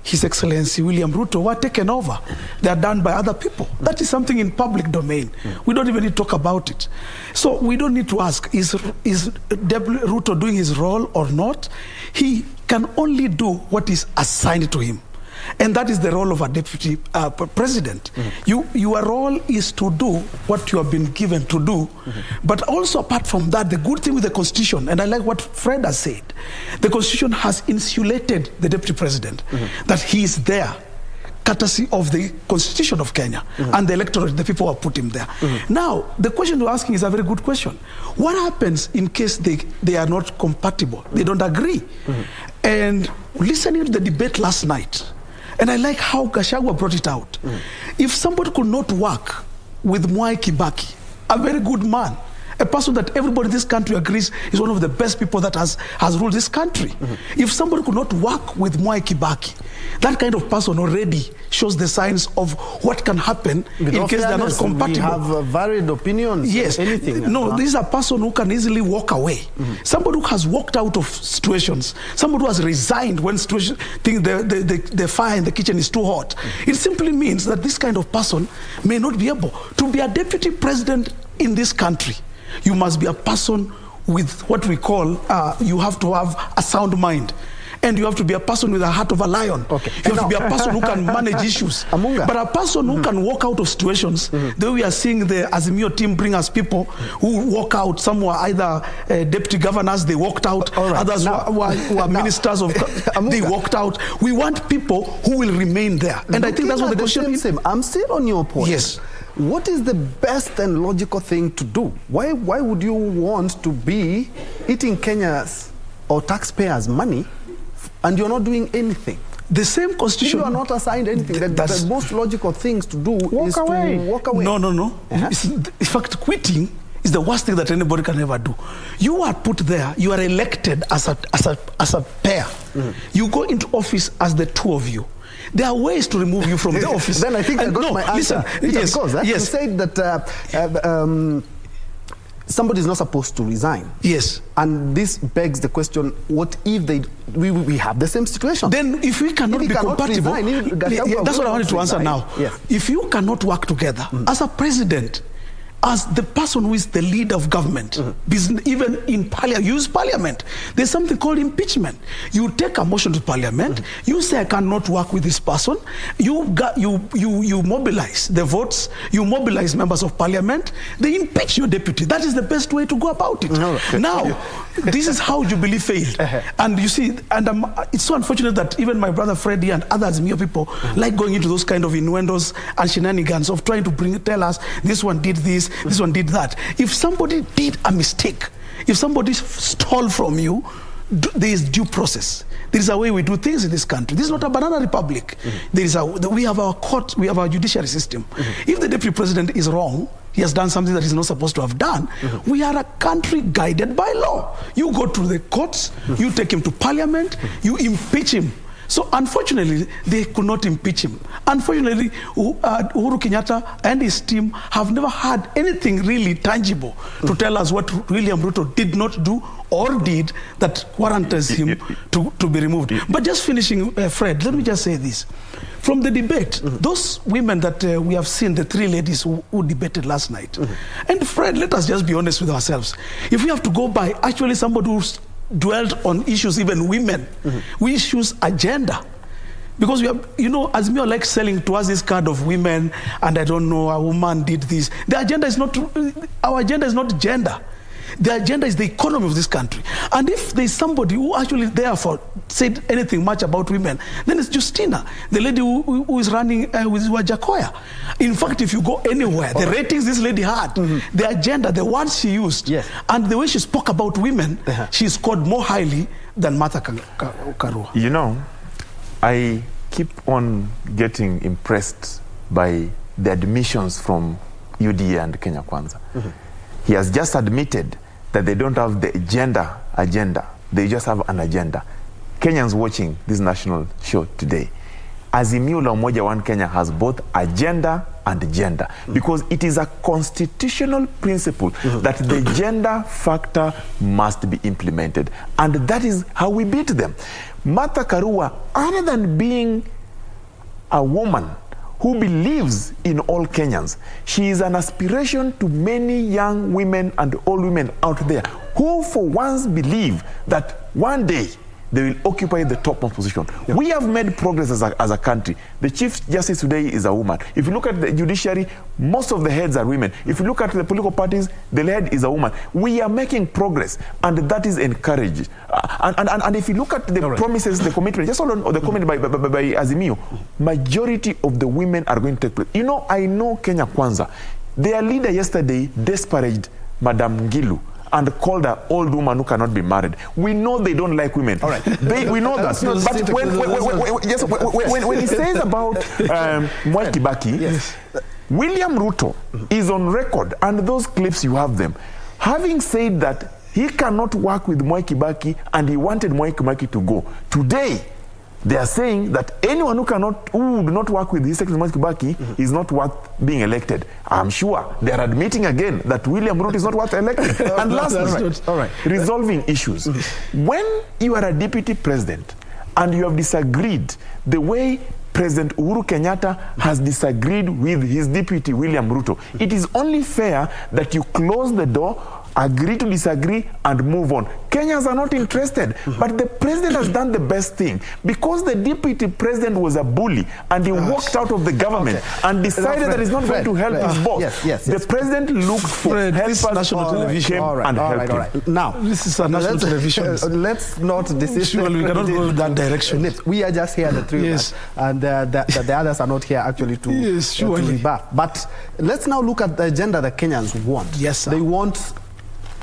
His Excellency William Ruto were taken over. They are done by other people. That is something in public domain. We don't even need to talk about it. So we don't need to ask, is Ruto doing his role or not? He can only do what is assigned to him. And that is the role of a deputy president. Your role is to do what you have been given to do. But also, apart from that, the good thing with the Constitution, and I like what Fred has said, the Constitution has insulated the deputy president, that he is there, courtesy of the Constitution of Kenya and the electorate, the people who have put him there. Now, the question you're asking is a very good question. What happens in case they are not compatible, they don't agree? And listening to the debate last night, and I like how Gachagua brought it out. If somebody could not work with Mwai Kibaki, a very good man, a person that everybody in this country agrees is one of the best people that has ruled this country. If somebody could not work with Mwai Kibaki, that kind of person already shows the signs of what can happen in case they are not compatible. We have varied opinions. Yes. Anything. No, this is a person who can easily walk away. Somebody who has walked out of situations. Somebody who has resigned when the fire in the kitchen is too hot. It simply means that this kind of person may not be able to be a deputy president in this country. You must be a person with what we call, you have to have a sound mind. And you have to be a person with a heart of a lion. You have to be a person who can manage issues. But a person who can walk out of situations, the way we are seeing the Azimio team bring us people who walk out. Some were either deputy governors, they walked out. Others were ministers of, they walked out. We want people who will remain there. And I think that's what the question is. I'm still on your point. Yes. What is the best and logical thing to do? Why would you want to be eating Kenya's or taxpayers' money and you're not doing anything? The same Constitution. If you are not assigned anything, the most logical things to do is to walk away. No. In fact, quitting is the worst thing that anybody can ever do. You are put there, you are elected as a pair. You go into office as the two of you. There are ways to remove you from the office. Then I think I got my answer. Listen, You said that somebody is not supposed to resign. Yes. And this begs the question, what if we have the same situation? Then if we cannot be compatible, that's what I wanted to answer now. Yes. If you cannot work together as a president, as the person who is the leader of government, even in parliament, there's something called impeachment. You take a motion to parliament, you say I cannot work with this person, you mobilize the votes, you mobilize members of parliament, they impeach your deputy. That is the best way to go about it. Now, this is how Jubilee failed. And you see, it's so unfortunate that even my brother Freddie and others, Mio people, like going into those kind of innuendos and shenanigans of trying to tell us this one did this one did that. If somebody did a mistake, if somebody stole from you, there is due process. There is a way we do things in this country. This is not a banana republic. We have our court, we have our judiciary system. If the deputy president is wrong, he has done something that he's not supposed to have done. We are a country guided by law. You go to the courts, you take him to parliament, you impeach him. So unfortunately, they could not impeach him. Unfortunately, Uhuru Kenyatta and his team have never had anything really tangible to tell us what William Ruto did not do or did that warrants him to be removed. But just finishing, Fred, let me just say this. From the debate, those women that we have seen, the three ladies who debated last night, and Fred, let us just be honest with ourselves. If we have to go by actually somebody who's dwelt on issues, even women, we choose agenda. Because we have, you know, as me like selling to us this card of women, and I don't know, a woman did this. The agenda is not, our agenda is not gender. The agenda is the economy of this country. And if there's somebody who actually therefore said anything much about women, then it's Justina, the lady who is running with Wajakoya. In fact, if you go anywhere, the ratings this lady had, the agenda, the words she used, and the way she spoke about women, she scored more highly than Martha Karua. You know, I keep on getting impressed by the admissions from UDA and Kenya Kwanza. He has just admitted that they don't have the agenda. They just have an agenda. Kenyans watching this national show today, Azimio la Umoja One Kenya has both agenda and gender, because it is a constitutional principle that the gender factor must be implemented, and that is how we beat them. Martha Karua, other than being a woman who believes in all Kenyans, she is an aspiration to many young women and old women out there who for once believe that one day they will occupy the topmost position. We have made progress as a country. The Chief Justice today is a woman. If you look at the judiciary, most of the heads are women. If you look at the political parties, the head is a woman. We are making progress, and that is encouraged. And if you look at the promises, the commitment, just on the comment by Azimio, majority of the women are going to take place. You know, I know Kenya Kwanza. Their leader yesterday disparaged Madam Ngilu and called her old woman who cannot be married. We know they don't like women. All right. We know that. But when he says about Mwai Kibaki, William Ruto is on record, and those clips, you have them, having said that he cannot work with Mwai Kibaki and he wanted Mwai Kibaki to go. Today, they are saying that anyone who would not work with His Excellency Mwai Kibaki is not worth being elected. I'm sure they are admitting again that William Ruto is not worth elected. And lastly, resolving issues. When you are a deputy president and you have disagreed the way President Uhuru Kenyatta has disagreed with his deputy William Ruto, it is only fair that you close the door, agree to disagree, and move on. Kenyans are not interested, but the president has done the best thing, because the deputy president was a bully and he walked out of the government and decided that he's not going to help his boss. The president looked for helpers, national television, and helped him. Now, this is a national television. Let's not desist. Surely we cannot go that direction. We are just here, the three of us, and the others are not here actually to rebuff. But let's now look at the agenda that Kenyans want. Yes, sir. They want.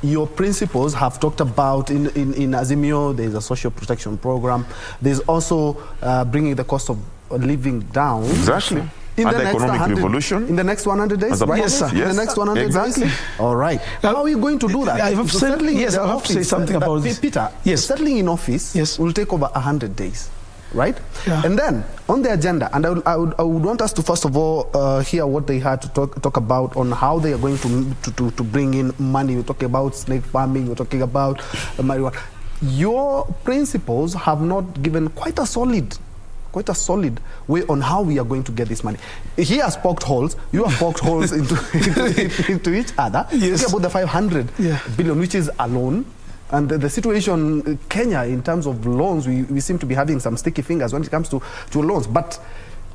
Your principles have talked about in Azimio, there's a social protection program. There's also bringing the cost of living down. Exactly. In and the next economic 100, revolution. In the next 100 days, right? Yes, sir. In the next 100 exactly. days? All right. How are you going to do that? I have to say something about this. Peter, settling in office will take over 100 days. Right? Yeah. And then, on the agenda, and I would want us to first of all hear what they had to talk about on how they are going to bring in money. We're talking about snake farming, we're talking about marijuana. Your principles have not given quite a solid way on how we are going to get this money. He has poked holes, you have poked holes into each other. Yes. Talking about the 500 billion, which is a loan. And the situation in Kenya in terms of loans, we seem to be having some sticky fingers when it comes to loans. But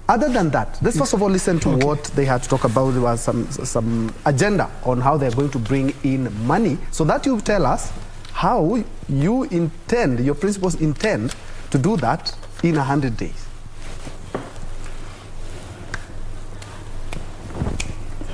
other than that, let's first of all listen to what they had to talk about. There was some agenda on how they're going to bring in money, so that you tell us how you intend, your principles intend to do that in 100 days.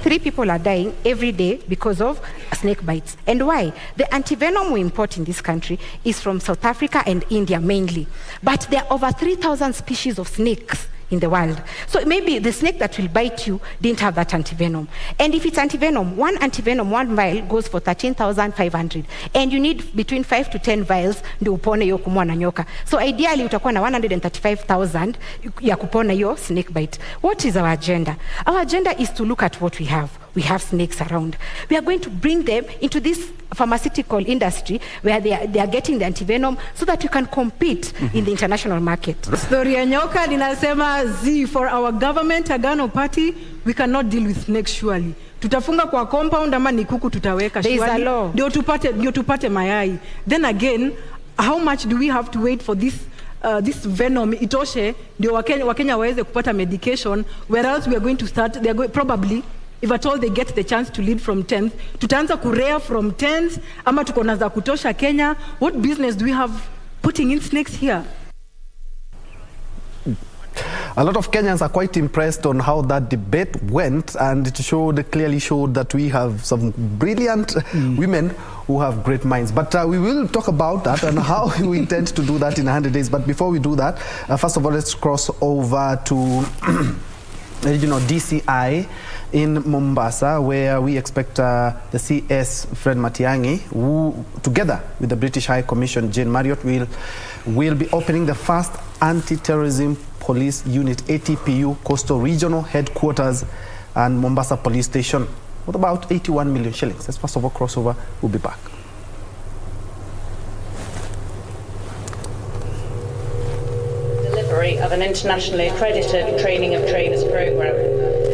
3 people are dying every day because of snake bites. And why? The antivenom we import in this country is from South Africa and India mainly. But there are over 3,000 species of snakes in the world. So maybe the snake that will bite you didn't have that antivenom. And if it's antivenom, one vial goes for 13,500. And you need between 5 to 10 vials ndio upone hiyo kumwa na nyoka. So ideally utakuwa na 135,000 ya kupona hiyo snake bite. What is our agenda? Our agenda is to look at what we have. We have snakes around. We are going to bring them into this pharmaceutical industry where they are getting the antivenom so that you can compete in the international market. Story ya nyoka linasema for our government Agano party we cannot deal with snakes surely. Tutafunga kwa compound ama ni kuku tutaweka surely. There is a law. Ndio tupate mayai. Then again, how much do we have to wait for this venom itoshe ndio Wakenya waweze kupata medication, whereas we are going to start probably, if at all they get the chance to lead from 10th, tutaanza kurea from 10th ama tuko na za kutosha Kenya. What business do we have putting in snakes here? A lot of Kenyans are quite impressed on how that debate went, and it clearly showed that we have some brilliant women who have great minds. But we will talk about that and how we intend to do that in 100 days. But before we do that, first of all, let's cross over to regional DCI in Mombasa, where we expect the CS Fred Matiang'i, who together with the British High Commission Jane Marriott will be opening the first anti-terrorism police unit, ATPU, Coastal Regional Headquarters and Mombasa Police Station, with about 81 million shillings. Let's first of all cross over. We'll be back. Of an internationally accredited training of trainers program.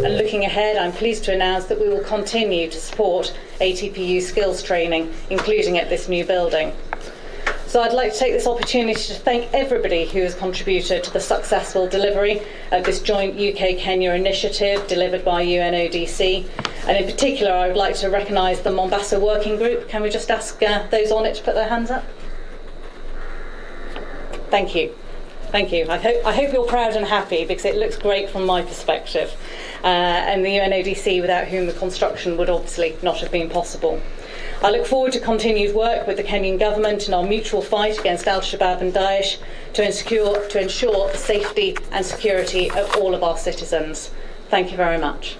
And looking ahead, I'm pleased to announce that we will continue to support ATPU skills training, including at this new building. So I'd like to take this opportunity to thank everybody who has contributed to the successful delivery of this joint UK-Kenya initiative delivered by UNODC. And in particular, I would like to recognise the Mombasa Working Group. Can we just ask those on it to put their hands up? Thank you. Thank you. I hope you're proud and happy, because it looks great from my perspective. And the UNODC, without whom the construction would obviously not have been possible. I look forward to continued work with the Kenyan government in our mutual fight against Al-Shabaab and Daesh to ensure the safety and security of all of our citizens. Thank you very much.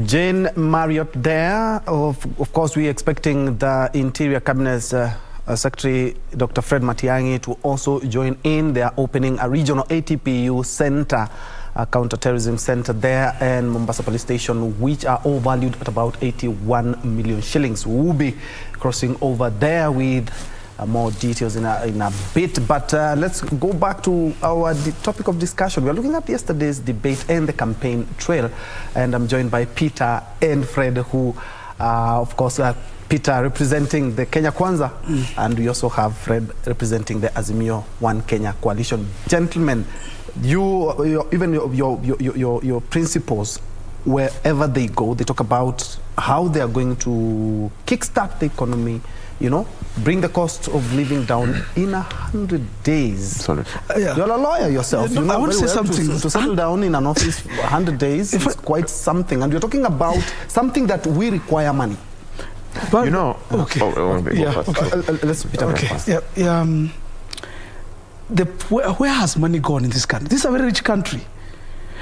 Jane Marriott there. Of course, we're expecting the Interior Cabinet Secretary Dr. Fred Matiang'i to also join in. They are opening a regional ATPU center, a counter-terrorism center there, and Mombasa Police Station, which are all valued at about 81 million shillings. We'll be crossing over there with more details in a bit, but let's go back to our topic of discussion. We are looking at yesterday's debate and the campaign trail, and I'm joined by Peter and Fred, who of course Peter representing the Kenya Kwanza, and we also have Fred representing the Azimio One Kenya coalition. Gentlemen, your principles, wherever they go, they talk about how they are going to kickstart the economy, you know, bring the cost of living down in 100 days. Sorry. You're a lawyer yourself. I want to say something. To settle down in an office 100 days is quite something. And you're talking about something that we require money. But, you know, okay. Let's Peter first. Where has money gone in this country? This is a very rich country.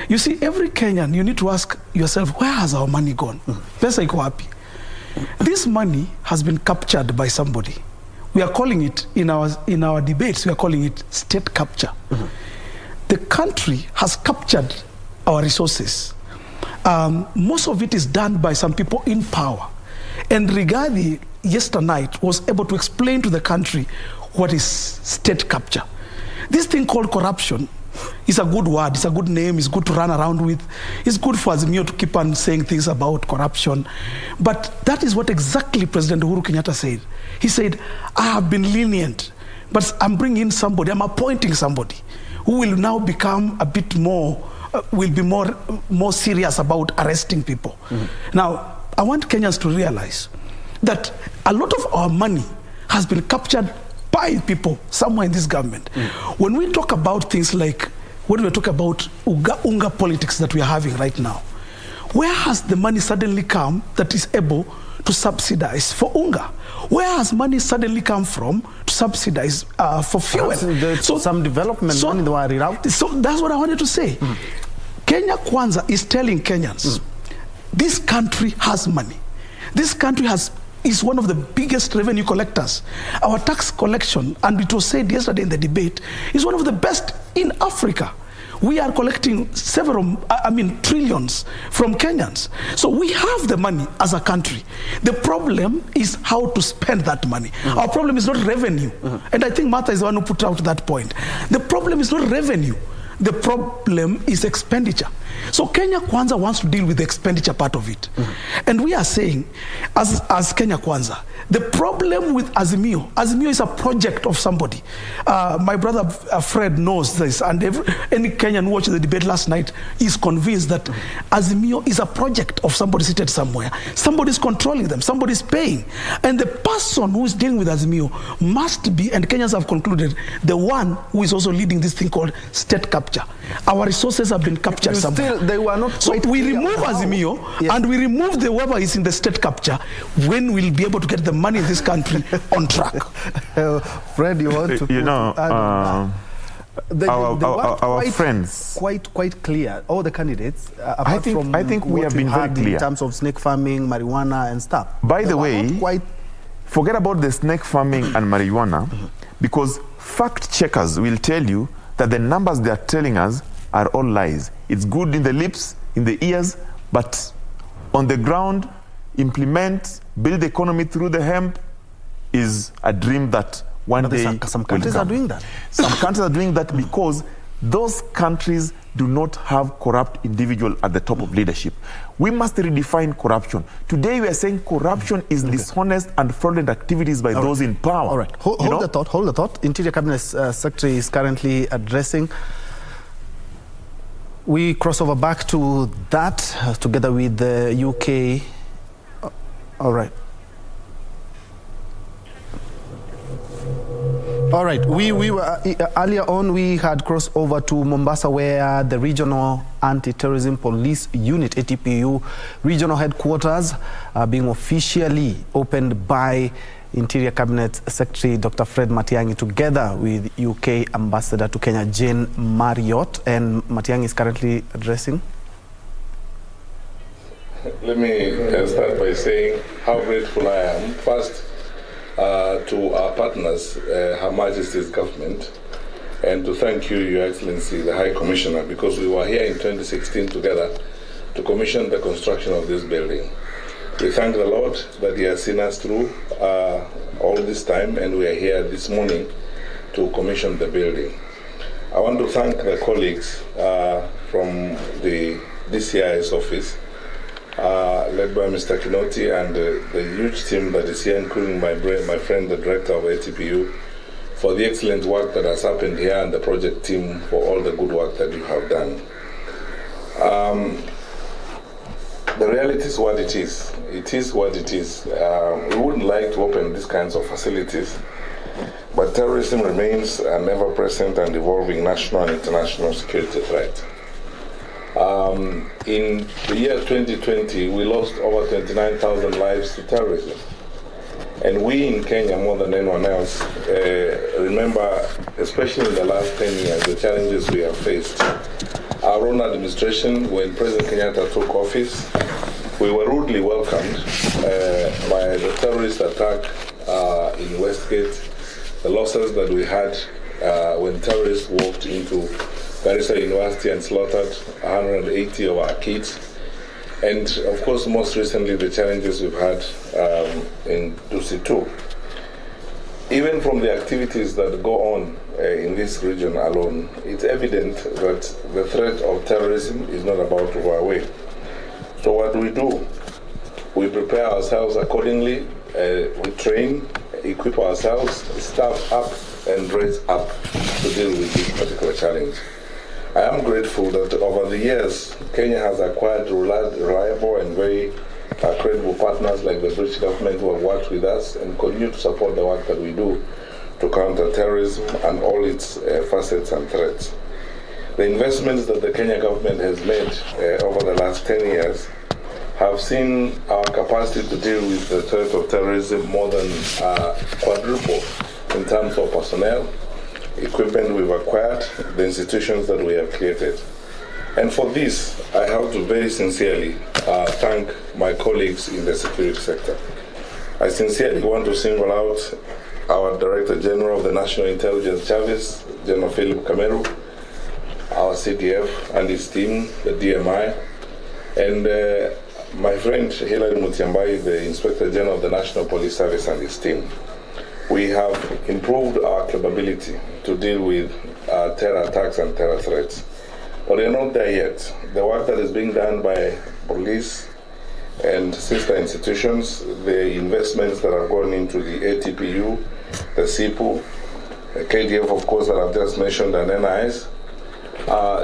You see, every Kenyan, you need to ask yourself, where has our money gone? Pesa iko wapi? This money has been captured by somebody. We are calling it, in our debates, we are calling it state capture. The country has captured our resources. Most of it is done by some people in power. And Rigathi yesterday night was able to explain to the country what is state capture. This thing called corruption is a good word, it's a good name, it's good to run around with. It's good for Azimio to keep on saying things about corruption. But that is what exactly President Uhuru Kenyatta said. He said, I have been lenient, but I'm bringing in somebody, I'm appointing somebody who will now become a bit more, will be more serious about arresting people. Now, I want Kenyans to realize that a lot of our money has been captured by people somewhere in this government. When we talk about things like, when we talk about unga politics that we are having right now, where has the money suddenly come that is able to subsidize for unga? Where has money suddenly come from to subsidize for fuel? So some development money they were rerouted. So that's what I wanted to say. Kenya Kwanza is telling Kenyans, this country has money. This country is one of the biggest revenue collectors. Our tax collection, and it was said yesterday in the debate, is one of the best in Africa. We are collecting trillions from Kenyans. So we have the money as a country. The problem is how to spend that money. Our problem is not revenue. And I think Martha is the one who put out that point. The problem is not revenue. The problem is expenditure. So Kenya Kwanza wants to deal with the expenditure part of it. And we are saying, as Kenya Kwanza, the problem with Azimio is a project of somebody. My brother Fred knows this, and any Kenyan who watched the debate last night is convinced that Azimio is a project of somebody seated somewhere. Somebody's controlling them, somebody's paying. And the person who is dealing with Azimio must be, and Kenyans have concluded, the one who is also leading this thing called state capture. Our resources have been captured somewhere. They were not so we remove Azimio and we remove the whoever is in the state capture, when we'll be able to get the money in this country on track. Fred, you want to our friends quite clear. All the candidates, I think we have been very clear in terms of snake farming, marijuana, and stuff. By the way, forget about the snake farming and marijuana, because fact checkers will tell you that the numbers they are telling us are all lies. It's good in the lips, in the ears, but on the ground, implement, build the economy through the hemp is a dream that one day some countries are doing that. Some countries are doing that because those countries do not have corrupt individual at the top of leadership. We must redefine corruption. Today we are saying corruption is dishonest and fraudulent activities by those in power. All right, hold the thought. Interior Cabinet Secretary is currently addressing. We cross over back to that together with the UK. All right. All right, we were earlier on, we had crossed over to Mombasa, where the Regional Anti-Terrorism Police Unit, ATPU, regional headquarters are being officially opened by Interior Cabinet Secretary Dr. Fred Matiang'i together with UK Ambassador to Kenya, Jane Marriott. And Matiang'i is currently addressing. Let me start by saying how grateful I am. First, to our partners, Her Majesty's government, and to thank you, Your Excellency, the High Commissioner, because we were here in 2016 together to commission the construction of this building. We thank the Lord that He has seen us through all this time, and we are here this morning to commission the building. I want to thank the colleagues from the DCI's office, led by Mr. Kinoti, and the huge team that is here, including my friend, the director of ATPU, for the excellent work that has happened here, and the project team for all the good work that you have done. The reality is what it is. It is what it is. We wouldn't like to open these kinds of facilities, but terrorism remains an ever-present and evolving national and international security threat. In the year 2020, we lost over 29,000 lives to terrorism. And we in Kenya, more than anyone else, remember, especially in the last 10 years, the challenges we have faced. Our own administration, when President Kenyatta took office, we were rudely welcomed by the terrorist attack in Westgate, the losses that we had when terrorists walked into Garissa University and slaughtered 180 of our kids. And of course, most recently, the challenges we've had in Dusi too. Even from the activities that go on in this region alone, it's evident that the threat of terrorism is not about to go away. So what do? We prepare ourselves accordingly, we train, equip ourselves, staff up, and raise up to deal with this particular challenge. I am grateful that over the years, Kenya has acquired reliable and very credible partners like the British government who have worked with us and continue to support the work that we do to counter terrorism and all its facets and threats. The investments that the Kenya government has made over the last 10 years have seen our capacity to deal with the threat of terrorism more than quadruple in terms of personnel, equipment we've acquired, the institutions that we have created. And for this, I have to very sincerely thank my colleagues in the security sector. I sincerely want to single out our Director General of the National Intelligence Service, General Philip Kameru, our CDF and his team, the DMI, and my friend Hilary Mutiambai, the Inspector General of the National Police Service and his team. We have improved our capability to deal with terror attacks and terror threats. But we are not there yet. The work that is being done by police and sister institutions, the investments that have gone into the ATPU, the SIPU, the KDF, of course, that I've just mentioned, and NIS,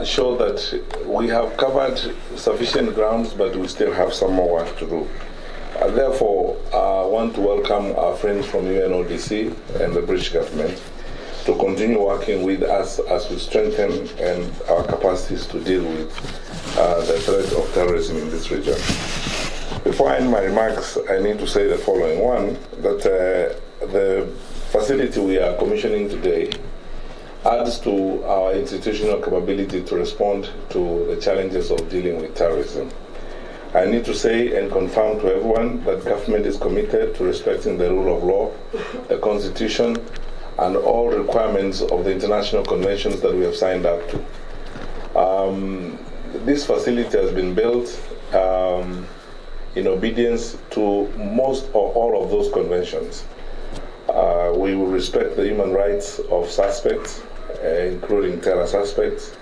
show that we have covered sufficient grounds, but we still have some more work to do. Therefore, I want to welcome our friends from UNODC and the British government to continue working with us as we strengthen our capacities to deal with the threat of terrorism in this region. Before I end my remarks, I need to say the following. One, that the facility we are commissioning today adds to our institutional capability to respond to the challenges of dealing with terrorism. I need to say and confirm to everyone that government is committed to respecting the rule of law, the Constitution, and all requirements of the international conventions that we have signed up to. This facility has been built in obedience to most or all of those conventions. We will respect the human rights of suspects, including terror suspects.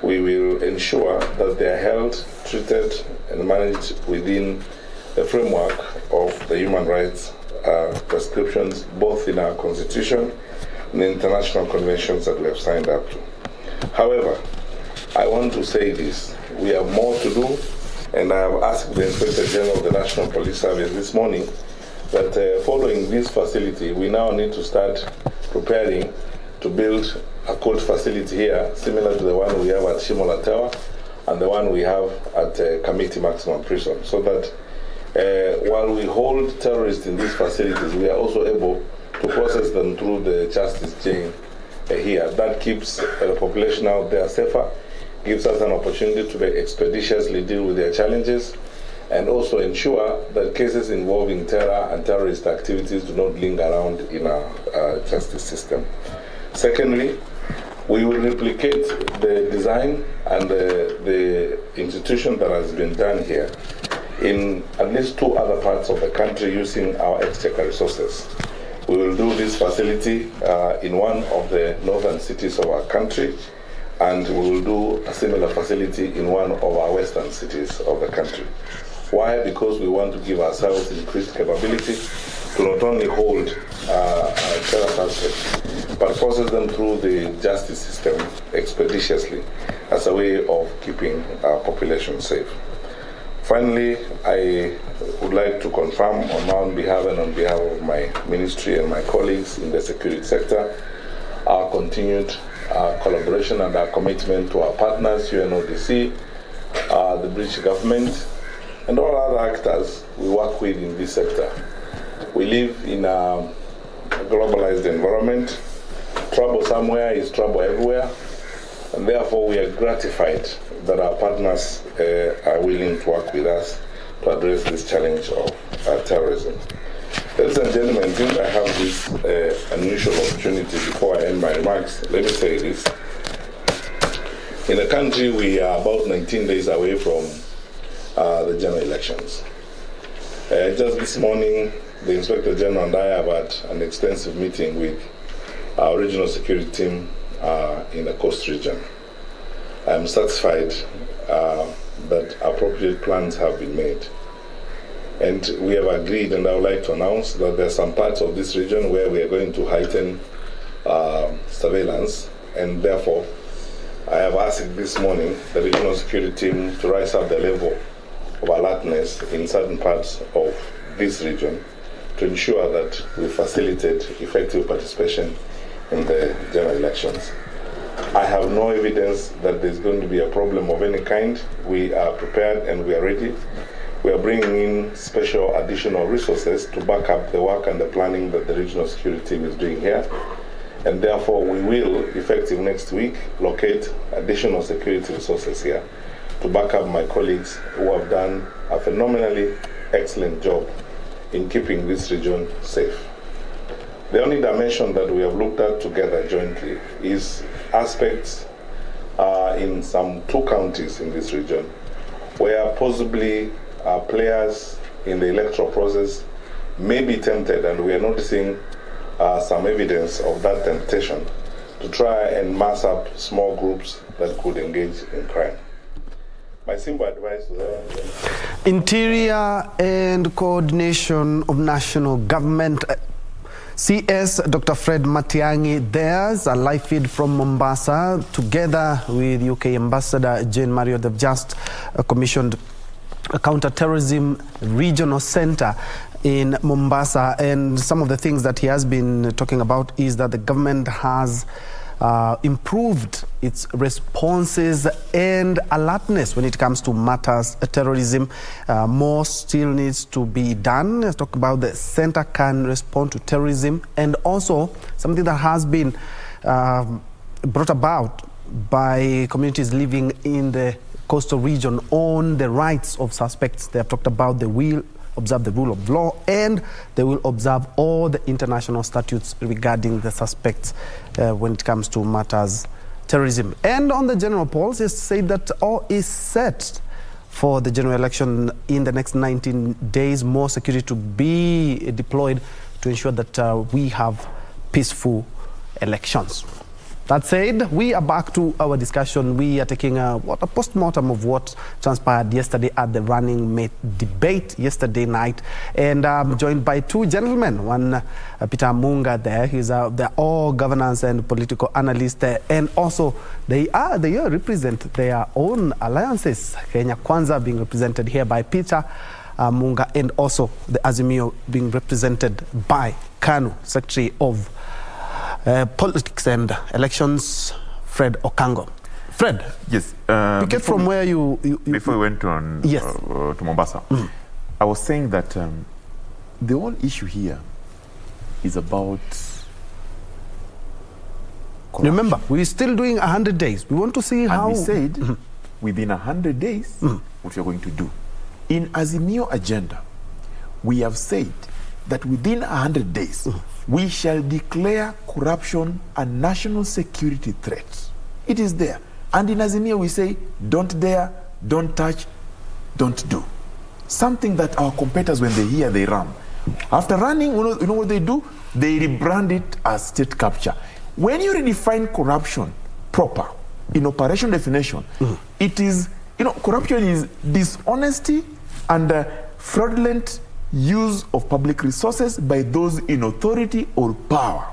We will ensure that they are held, treated, and managed within the framework of the human rights prescriptions, both in our Constitution and the international conventions that we have signed up to. However, I want to say this. We have more to do, and I have asked the Inspector General of the National Police Service this morning that following this facility, we now need to start preparing to build a court facility here, similar to the one we have at Shimola Tower and the one we have at Kamiti Maximum Prison, so that while we hold terrorists in these facilities, we are also able to process them through the justice chain here. That keeps the population out there safer, gives us an opportunity to expeditiously deal with their challenges, and also ensure that cases involving terror and terrorist activities do not linger around in our justice system. Secondly, we will replicate the design and the institution that has been done here in at least 2 other parts of the country using our exchequer resources. We will do this facility in one of the northern cities of our country, and we will do a similar facility in one of our western cities of the country. Why? Because we want to give ourselves increased capability to not only hold terror suspects, but process them through the justice system expeditiously as a way of keeping our population safe. Finally, I would like to confirm on my own behalf and on behalf of my ministry and my colleagues in the security sector our continued collaboration and our commitment to our partners, UNODC, the British government, and all other actors we work with in this sector. We live in a globalized environment. Trouble somewhere is trouble everywhere, and therefore we are gratified that our partners are willing to work with us to address this challenge of terrorism. Ladies and gentlemen, since I have this unusual opportunity before I end my remarks, let me say this. In the country, we are about 19 days away from the general elections. Just this morning, the Inspector General and I have had an extensive meeting with our regional security team in the coast region. I am satisfied that appropriate plans have been made. And we have agreed, and I would like to announce that there are some parts of this region where we are going to heighten surveillance, and therefore I have asked this morning the regional security team to rise up the level of alertness in certain parts of this region to ensure that we facilitate effective participation in the general elections. I have no evidence that there's going to be a problem of any kind. We are prepared and we are ready. We are bringing in special additional resources to back up the work and the planning that the regional security team is doing here. And therefore, we will, effective next week, locate additional security resources here to back up my colleagues who have done a phenomenally excellent job in keeping this region safe. The only dimension that we have looked at together jointly is aspects in some 2 counties in this region where possibly players in the electoral process may be tempted, and we are noticing some evidence of that temptation to try and mass up small groups that could engage in crime. My simple advice to them: Interior and Coordination of National Government, CS Dr. Fred Matiang'i. There's a live feed from Mombasa together with UK Ambassador Jane Mario. They've just commissioned a counter-terrorism regional center in Mombasa, and some of the things that he has been talking about is that the government has improved its responses and alertness when it comes to matters of terrorism. More still needs to be done. Let's talk about the center can respond to terrorism, and also something that has been brought about by communities living in the coastal region on the rights of suspects. They have talked about they will observe the rule of law and they will observe all the international statutes regarding the suspects when it comes to matters terrorism. And on the general polls, it's said that all is set for the general election in the next 19 days. More security to be deployed to ensure that we have peaceful elections. That said, we are back to our discussion. We are taking a post-mortem of what transpired yesterday at the running mate debate yesterday night. And I'm joined by 2 gentlemen. One, Peter Munga there. They're all governance and political analysts there. And also, they represent their own alliances. Kenya Kwanza being represented here by Peter Munga, and also the Azimio being represented by KANU, Secretary of Politics and Elections, Fred Okango. Fred, yes. From where you before we went on yes. To Mombasa, I was saying that the whole issue here is about corruption. Remember, we're still doing 100 days. We want to see how. And we said within 100 days what we're going to do. In Azimio agenda, we have said that within 100 days, we shall declare corruption a national security threat. It is there. And in Azimio we say, don't dare, don't touch, don't do. Something that our competitors, when they hear, they run. After running, you know what they do? They rebrand it as state capture. When you redefine corruption proper, in operation definition, it is, corruption is dishonesty and fraudulent use of public resources by those in authority or power.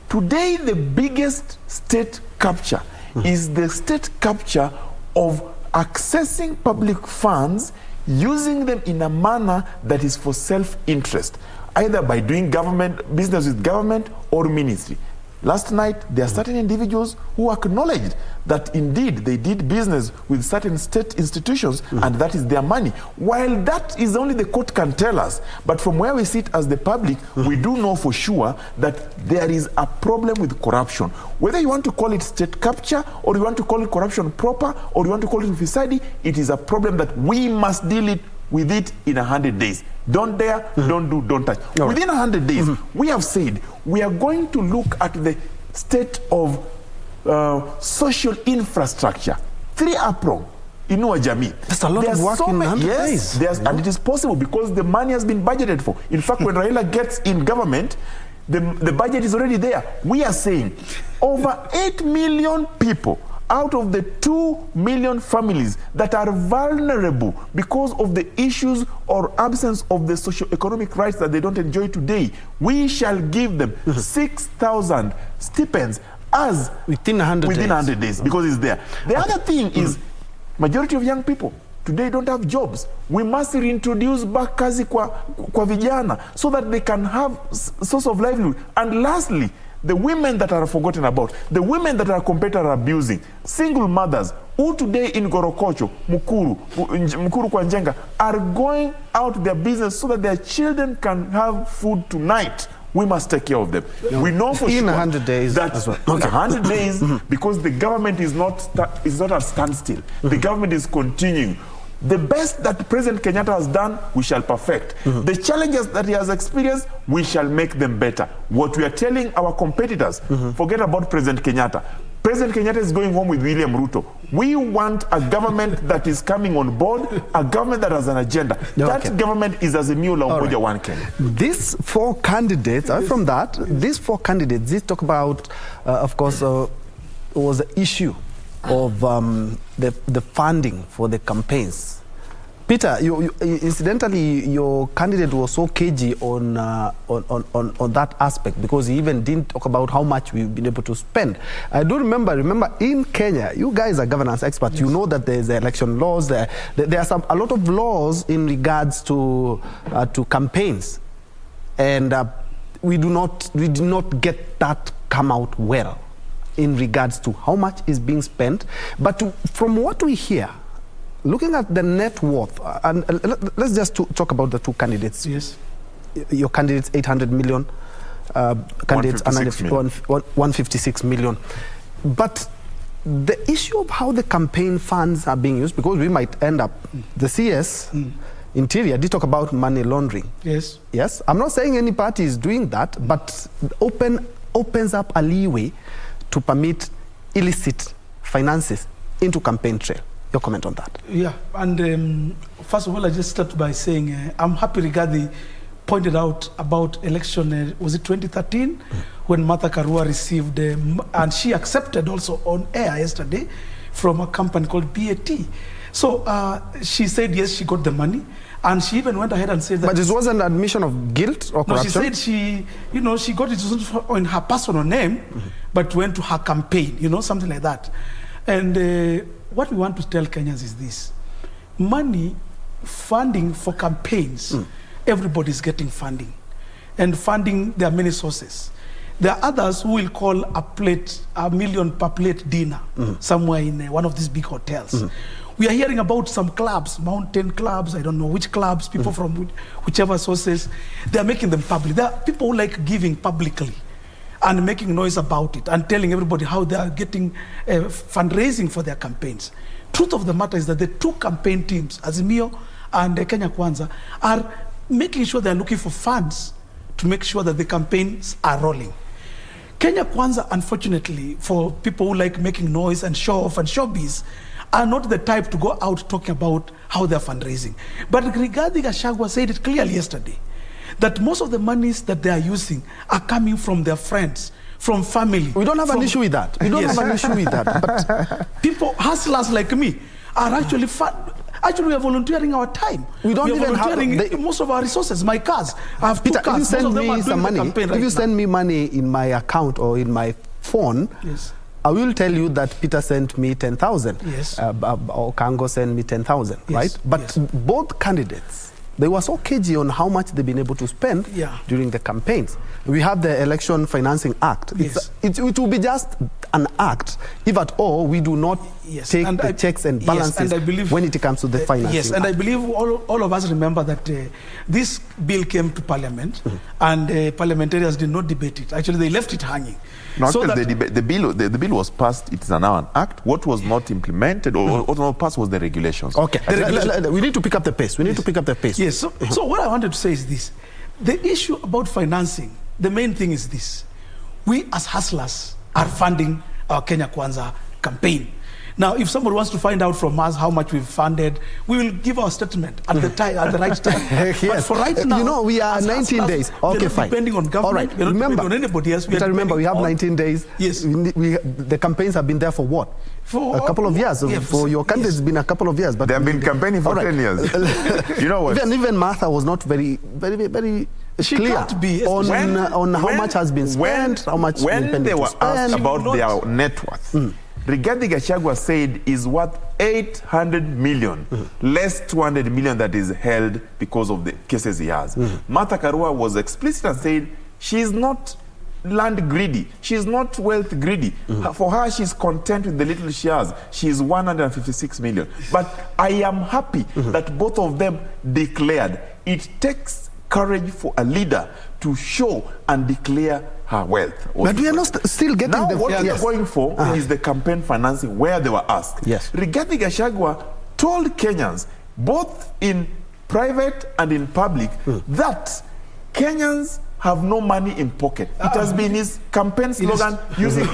Today, the biggest state capture is the state capture of accessing public funds, using them in a manner that is for self-interest, either by doing government business with government or ministry. Last night, there are certain individuals who acknowledged that indeed they did business with certain state institutions and that is their money. While that is only the court can tell us, but from where we sit as the public, we do know for sure that there is a problem with corruption. Whether you want to call it state capture or you want to call it corruption proper or you want to call it officide, it is a problem that we must deal with it in 100 days. Don't dare, don't do, don't touch. Within 100 days, we have said we are going to look at the state of social infrastructure. 3 APRO, Inua Jamii. There's a lot of work in 100 days. Yes, and it is possible because the money has been budgeted for. In fact, when Raila gets in government, the budget is already there. We are saying over 8 million people out of the 2 million families that are vulnerable because of the issues or absence of the socio-economic rights that they don't enjoy today, we shall give them 6,000 stipends within 100 days because it's there. The other thing is majority of young people today don't have jobs. We must reintroduce back kazi kwa vijana so that they can have source of livelihood. And lastly, the women that are forgotten about, the women that our competitors are abusing, single mothers who today in Gorokocho, Mukuru kwa Njenga are going out their business so that their children can have food tonight. We must take care of them. We know for in sure 100 days that as well. in 100 days, because the government is not at standstill. The government is continuing. The best that President Kenyatta has done, we shall perfect. The challenges that he has experienced, we shall make them better. What we are telling our competitors, forget about President Kenyatta. President Kenyatta is going home with William Ruto. We want a government that is coming on board, a government that has an agenda. That government is Azimio la Umoja One Kenya. These four candidates, from that, these four candidates, they talk about, of course, was the issue of the funding for the campaigns. Peter, incidentally, your candidate was so cagey on that aspect because he even didn't talk about how much we've been able to spend. I do remember in Kenya, you guys are governance experts. Yes. You know that there's election laws. There are a lot of laws in regards to campaigns, and we did not get that come out well in regards to how much is being spent. But from what we hear, looking at the net worth, and let's just talk about the two candidates. Yes. Your candidates, 800 million. Candidates, 156 million. But the issue of how the campaign funds are being used, because we might end up, the CS, Interior, did talk about money laundering. Yes. Yes. I'm not saying any party is doing that, but opens up a leeway to permit illicit finances into campaign trail. Your comment on that? Yeah, and first of all, I just start by saying I'm happy Rigathi pointed out about election, was it 2013, when Martha Karua received, and she accepted also on air yesterday from a company called BAT. So she said, yes, she got the money. And she even went ahead and said that... But it wasn't an admission of guilt or corruption? No, she said she got it in her personal name, but went to her campaign, something like that. And what we want to tell Kenyans is this. Money, funding for campaigns, everybody's getting funding. And funding, there are many sources. There are others who will call a million per plate dinner somewhere in one of these big hotels. We are hearing about some clubs, mountain clubs, I don't know which clubs, people from whichever sources, they are making them public. There are people who like giving publicly and making noise about it and telling everybody how they are getting fundraising for their campaigns. Truth of the matter is that the two campaign teams, Azimio and Kenya Kwanza, are making sure they are looking for funds to make sure that the campaigns are rolling. Kenya Kwanza, unfortunately, for people who like making noise and show off and showbiz, are not the type to go out talking about how they're fundraising. But Rigathi Gachagua said it clearly yesterday, that most of the monies that they are using are coming from their friends, from family. We don't have an issue with that. We don't have an issue with that. But people, hustlers like me, are actually Actually, we are volunteering our time. We don't even have most of our resources. My cars, I have Peter, two cars. If you send me some money, if you send me money in my account or in my phone, yes, I will tell you that Peter sent me 10,000. Yes. Or Kango sent me 10,000, yes, right? But both candidates, they were so cagey on how much they've been able to spend during the campaigns. We have the Election Financing Act. Yes. It will be just an act, if at all we do not take the checks and balances and I believe, when it comes to the financing Yes, and act. I believe all of us remember that this bill came to Parliament and parliamentarians did not debate it. Actually, they left it hanging. No, so the bill was passed. It is now an act. What was not implemented or what was not passed was the regulations. Okay, we need to pick up the pace. We need to pick up the pace. Yes. So what I wanted to say is this: the issue about financing, the main thing is this: we as hustlers are funding our Kenya Kwanza campaign. Now, if somebody wants to find out from us how much we've funded, we will give our statement at the time, at the right time. Yes. But for right now, we are 19 days. Okay, fine. Depending on government, all right. we're not depending on anybody else. Remember, we have 19 days. Yes. The campaigns have been there for what? For a couple of years. For your candidates, it's been a couple of years. But they have been campaigning for 10 years. You know what? Even Martha was not very she clear can't be on how much has been spent, how much when they were asked about their net worth. Rigathi Gachagua said is worth 800 million, less 200 million that is held because of the cases he has. Martha Karua was explicit and said she is not land greedy. She is not wealth greedy. For her, she's content with the little she has. She is 156 million. But I am happy that both of them declared. It takes courage for a leader to show and declare her wealth. But we are not still getting now the... what we are going for is the campaign financing where they were asked. Yes. Rigathi Gachagua told Kenyans, both in private and in public, that Kenyans have no money in pocket. It has been his campaign slogan using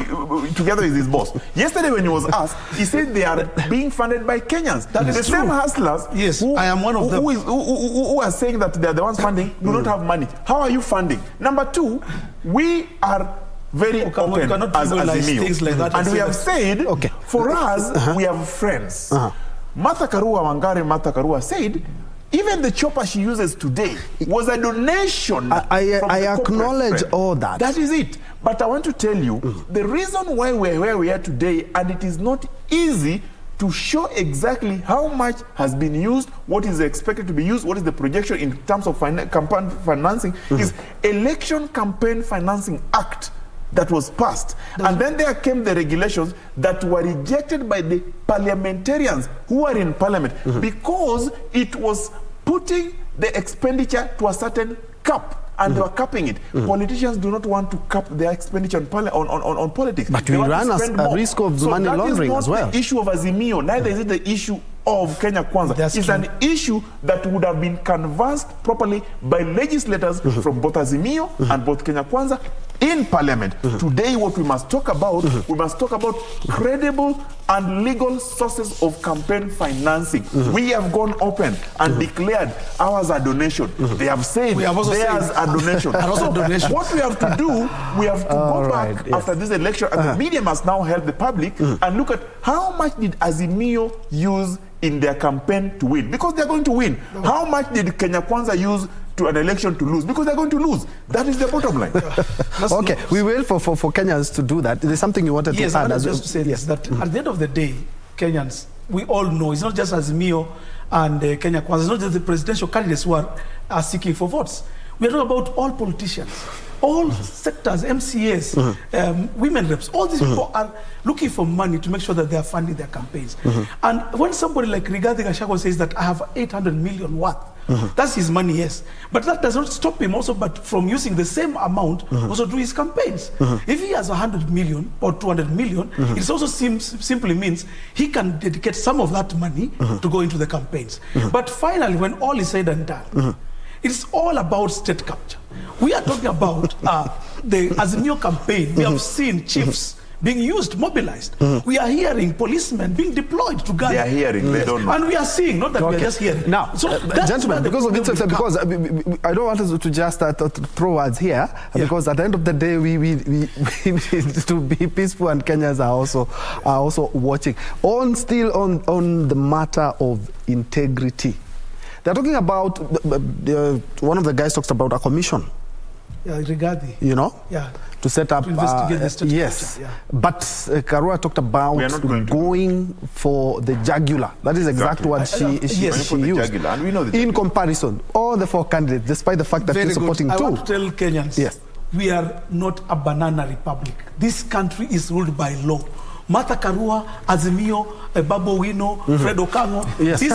together with his boss. Yesterday when he was asked, he said they are being funded by Kenyans. That is the true. same hustlers who, I am one of them. Who are saying that they are the ones funding do not have money. How are you funding? Number two, we are very open as Azimio. Things like that and we have said, for us, we have friends. Martha Karua said, even the chopper she uses today was a donation. I acknowledge all that. That is it. But I want to tell you, the reason why we're where we are today, and it is not easy to show exactly how much has been used, what is expected to be used, what is the projection in terms of campaign financing, is Election Campaign Financing Act that was passed. And then there came the regulations that were rejected by the parliamentarians who are in parliament because it was putting the expenditure to a certain cap. And they were capping it. Politicians do not want to cap their expenditure on politics. But we run a risk of money laundering as well. That is not the issue of Azimio. Neither is it the issue of Kenya Kwanza. It's an issue that would have been canvassed properly by legislators from both Azimio and both Kenya Kwanza in parliament. Today what we must talk about, we must talk about credible and legal sources of campaign financing. We have gone open and declared ours are donation. They have said theirs are donation. So what we have to do, we have to go back after this election, and the media must now help the public and look at how much did Azimio use in their campaign to win, because they're going to win. How much did Kenya Kwanza use to an election to lose, because they're going to lose. That is the bottom line. Okay, we will for Kenyans to do that. There's something you wanted to add. Yes, just to say this, that at the end of the day, Kenyans, we all know it's not just Azimio and Kenya Kwanza, it's not just the presidential candidates who are seeking for votes. We are talking about all politicians, all sectors, MCAs, women reps, all these people are looking for money to make sure that they are funding their campaigns. And when somebody like Rigathi Gachagua says that I have 800 million worth, that's his money, yes. But that does not stop him also from using the same amount also to his campaigns. If he has 100 million or 200 million, it also simply means he can dedicate some of that money to go into the campaigns. But finally, when all is said and done, it's all about state capture. We are talking about the Azimio campaign. We have seen chiefs being used, mobilized. We are hearing policemen being deployed to gather. They are hearing, they don't know. And we are seeing, not that we are just hearing. Now, so gentlemen, because I don't want us to just throw words here, because at the end of the day, we need to be peaceful, and Kenyans are also watching. Still on the matter of integrity. They're talking about, one of the guys talks about a commission. Yeah, Rigathi. You know? Yeah. To set up. To investigate the state yes. culture, yeah. But Karua talked about going for the jugular. That is exactly what she used. And we know in comparison, all the four candidates, despite the fact that she's supporting two. I want to tell Kenyans, we are not a banana republic. This country is ruled by law. Martha Karua, Azimio, Babu Wino, Fred Okango. Yes. These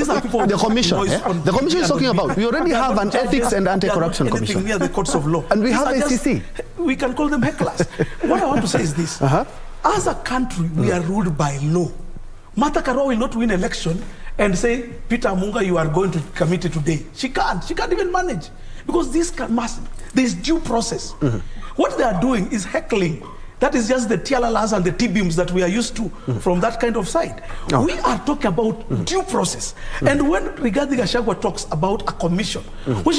are people. The commission. The commission is talking about. We already have an ethics and anti-corruption commission. Near the courts of law. And we have ACC. We can call them hecklers. What I want to say is this. As a country, we are ruled by law. Martha Karua will not win election and say, Peter Munga, you are going to committee today. She can't. She can't even manage. Because there's due process. What they are doing is heckling. That is just the tialalas and the T-beams that we are used to from that kind of side. We are talking about due process. And when Rigathi Gachagua talks about a commission, when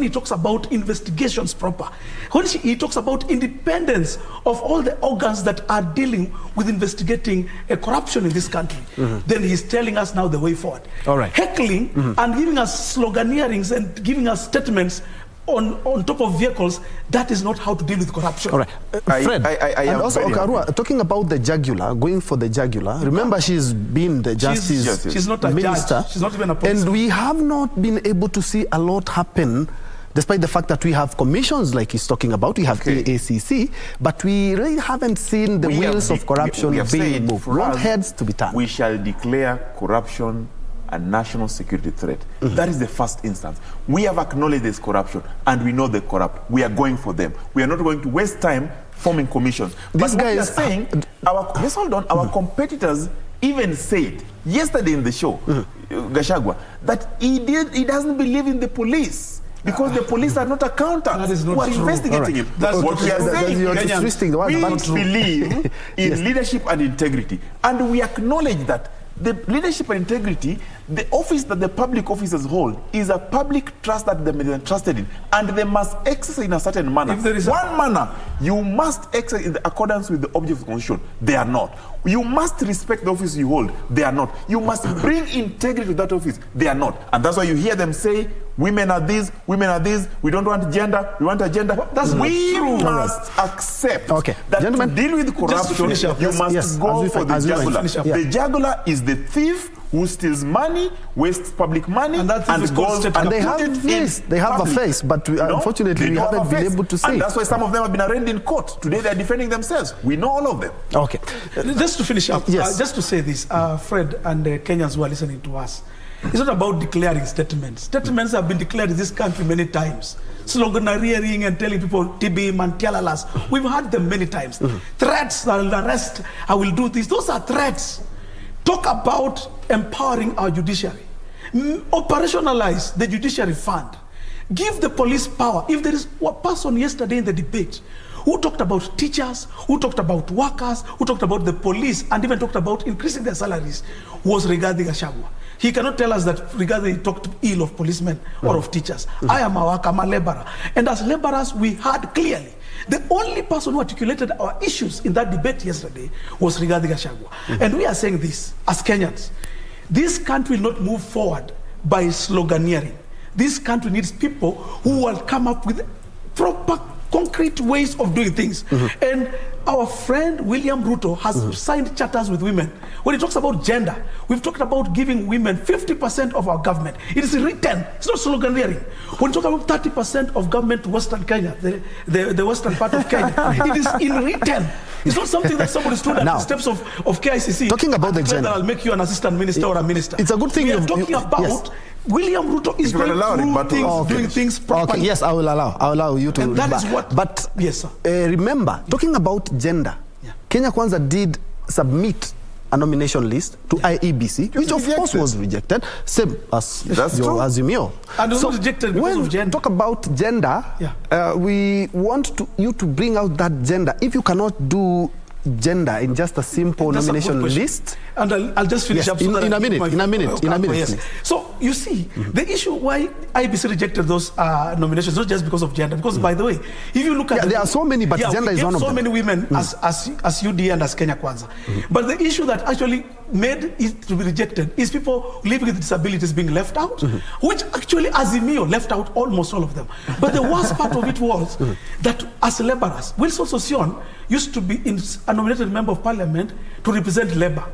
he talks about investigations proper, when he talks about independence of all the organs that are dealing with investigating corruption in this country, then he's telling us now the way forward. All right. Heckling and giving us sloganeerings and giving us statements on top of vehicles, that is not how to deal with corruption. All right. Fred, I and am also very Okarua, talking about the jugular, going for the jugular, remember she's been the justice she's not a minister. judge. She's not even a policeman. And we have not been able to see a lot happen, despite the fact that we have commissions like he's talking about, we have ACC, but we really haven't seen the wheels of corruption being moved. What heads to be turned? We shall declare corruption a national security threat. That is the first instance. We have acknowledged there's corruption and we know they're corrupt. We are going for them. We are not going to waste time forming commissions. These but guys are saying, just hold on, our competitors even said yesterday in the show, Gachagua, that he doesn't believe in the police. Because the police are not accountants. That is not who are true. investigating him. That's what we are saying. We believe in leadership and integrity. And we acknowledge that the leadership and integrity, the office that the public officers hold, is a public trust that they are entrusted in. And they must exercise in a certain manner. If there is one manner, you must exercise in accordance with the object of the constitution. They are not. You must respect the office you hold. They are not. You must bring integrity to that office. They are not. And that's why you hear them say, women are this, women are this, we don't want gender, we want a gender. We must accept that Gentlemen, to deal with corruption, you must go for the jugular. The jugular is the thief who steals money, wastes public money, and goes and they have a face. They have a face, but unfortunately we haven't been able to see. And that's why some of them have been arraigned in court. Today they are defending themselves. We know all of them. Okay. Just to finish up, just to say this, Fred and Kenyans who are listening to us, it's not about declaring statements. Statements have been declared in this country many times. Sloganeering and telling people TB, Mantialalas. We've heard them many times. Threats, I'll arrest, I will do this. Those are threats. Talk about empowering our judiciary. Operationalize the judiciary fund. Give the police power. If there is a person yesterday in the debate who talked about teachers, who talked about workers, who talked about the police, and even talked about increasing their salaries, was Rigathi Gachagua. He cannot tell us that Rigathi talked ill of policemen or of teachers. I am a worker, I'm a laborer. And as laborers, we heard clearly. The only person who articulated our issues in that debate yesterday was Rigathi Gachagua. And we are saying this, as Kenyans, this country will not move forward by sloganeering. This country needs people who will come up with proper, concrete ways of doing things. And our friend William Ruto has signed charters with women. When he talks about gender, we've talked about giving women 50% of our government. It is written, it's not sloganeering. When we talk about 30% of government to Western Kenya, the western part of Kenya, it is in written. It's not something that somebody stood at the steps of KICC. Talking about the gender, I'll make you an assistant minister or a minister. It's a good thing. We are talking about William Ruto is going through things, doing things properly. Yes, I will allow you to. And that is what. But yes, sir. Remember, talking about gender, Kenya Kwanza did submit a nomination list to IEBC, which of course was rejected, same as your Azimio. And it was rejected because of gender. Talk about gender, we want you to bring out that gender. If you cannot do gender in just a simple nomination list. And I'll just finish up. In a minute. Yes. So you see, the issue why IBC rejected those nominations, not just because of gender, because by the way, if you look at there are so many, but gender is one of them. So many women as UD and as Kenya Kwanza. But the issue that actually made it to be rejected is people living with disabilities being left out, which actually Azimio left out almost all of them. But the worst part of it was that as laborers, Wilson Sossion used to be a nominated member of parliament to represent Labour.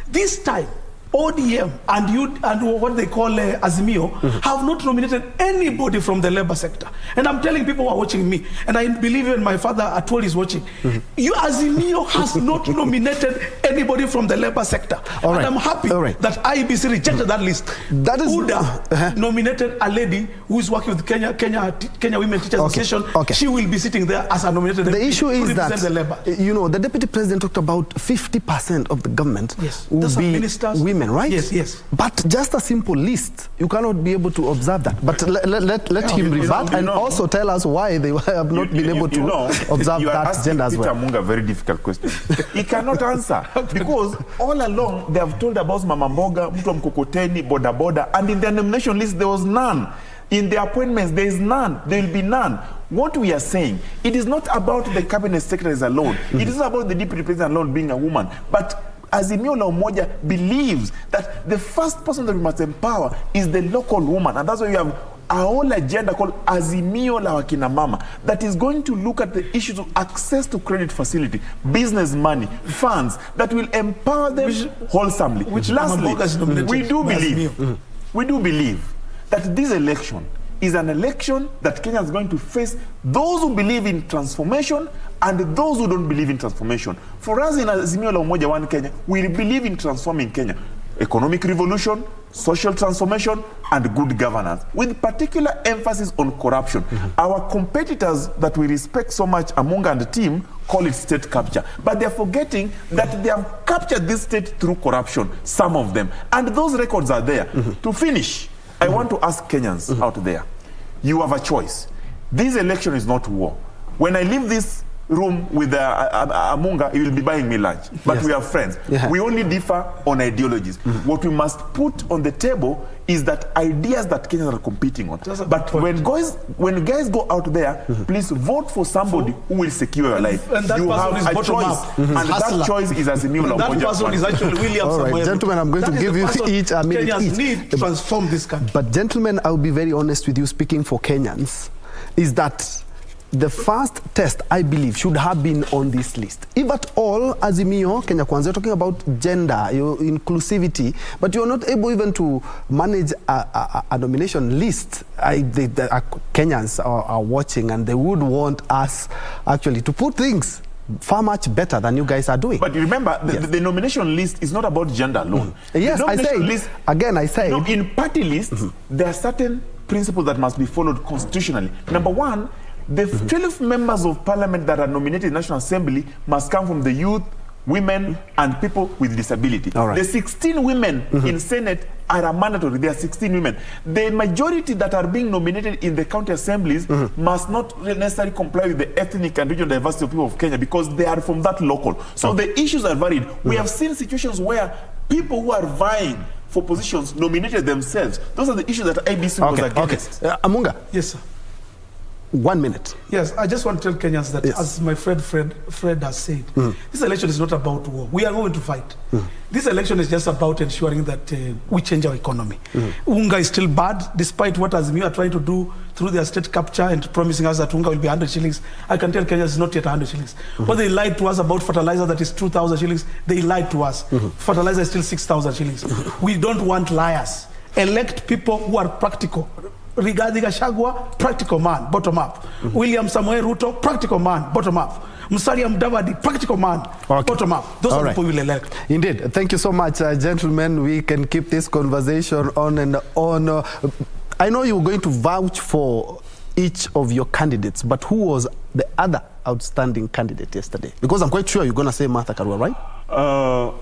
This time, ODM and what they call Azimio have not nominated anybody from the labor sector. And I'm telling people who are watching me, and I believe even my father at all is watching, Azimio has not nominated anybody from the labor sector. And I'm happy that IEBC rejected that list. That is UDA nominated a lady who is working with Kenya Women Teachers Association. She will be sitting there as a nominated. The issue is that the deputy president talked about 50% of the government will be ministers, women, right? Yes. But just a simple list, you cannot be able to observe that. But let him revert and also tell us why they have not been able to observe that gender as well. You are asking Peter Munga a very difficult question. He cannot answer because all along they have told about Mama Mboga, mtu wa mkokoteni, boda boda, and in their nomination list there was none. In the appointments, there is none. There will be none. What we are saying, it is not about the cabinet secretaries alone. It is not about the deputy president alone being a woman. But Azimio La Umoja believes that the first person that we must empower is the local woman. And that's why we have a whole agenda called Azimio la Wakina Mama that is going to look at the issues of access to credit facility, business money, funds that will empower them wholesomely. Lastly, we do believe that this election is an election that Kenya is going to face those who believe in transformation and those who don't believe in transformation. For us in Azimio la Umoja One Kenya, we believe in transforming Kenya. Economic revolution, social transformation, and good governance, with particular emphasis on corruption. Our competitors that we respect so much, Amunga and the team, call it state capture. But they're forgetting that they have captured this state through corruption, some of them. And those records are there. To finish, I want to ask Kenyans out there, you have a choice. This election is not war. When I leave this room with Amunga, he will be buying me lunch. But we are friends. We only differ on ideologies. What we must put on the table is that ideas that Kenyans are competing on. But when guys go out there, please vote for somebody who will secure your life. And that you have a choice. And that choice is Azimio la Umoja. That person is actually William All right, gentlemen, I'm going to give you each a minute Kenyans each. need to transform this country. But gentlemen, I'll be very honest with you, speaking for Kenyans, is that the first test, I believe, should have been on this list. If at all, Azimio, Kenya Kwanza, you're talking about gender, your inclusivity, but you're not able even to manage a nomination list. Kenyans are watching, and they would want us actually to put things far much better than you guys are doing. But remember, the nomination list is not about gender alone. Yes, I say. No, in party lists, there are certain principles that must be followed constitutionally. Number one, the 12 members of parliament that are nominated in the National Assembly must come from the youth, women, and people with disability. The 16 women in Senate are mandatory. There are 16 women. The majority that are being nominated in the county assemblies must not necessarily comply with the ethnic and regional diversity of people of Kenya because they are from that local. So the issues are varied. We have seen situations where people who are vying for positions nominated themselves. Those are the issues that IBC was against. Amunga. Yes, sir. 1 minute. Yes, I just want to tell Kenyans that, as my friend Fred has said, this election is not about war. We are going to fight. This election is just about ensuring that we change our economy. Unga is still bad, despite what Azimio are trying to do through their state capture and promising us that Unga will be 100 shillings. I can tell Kenyans it's not yet 100 shillings. When they lied to us about fertilizer that is 2,000 shillings, they lied to us. Fertilizer is still 6,000 shillings. We don't want liars. Elect people who are practical. Rigathi Gachagua, practical man, bottom up. William Samoei Ruto, practical man, bottom up. Musalia Mudavadi, practical man, bottom up. Those are the people we will elect. Indeed. Thank you so much, gentlemen. We can keep this conversation on and on. I know you're going to vouch for each of your candidates, but who was the other outstanding candidate yesterday? Because I'm quite sure you're going to say Martha Karua, right?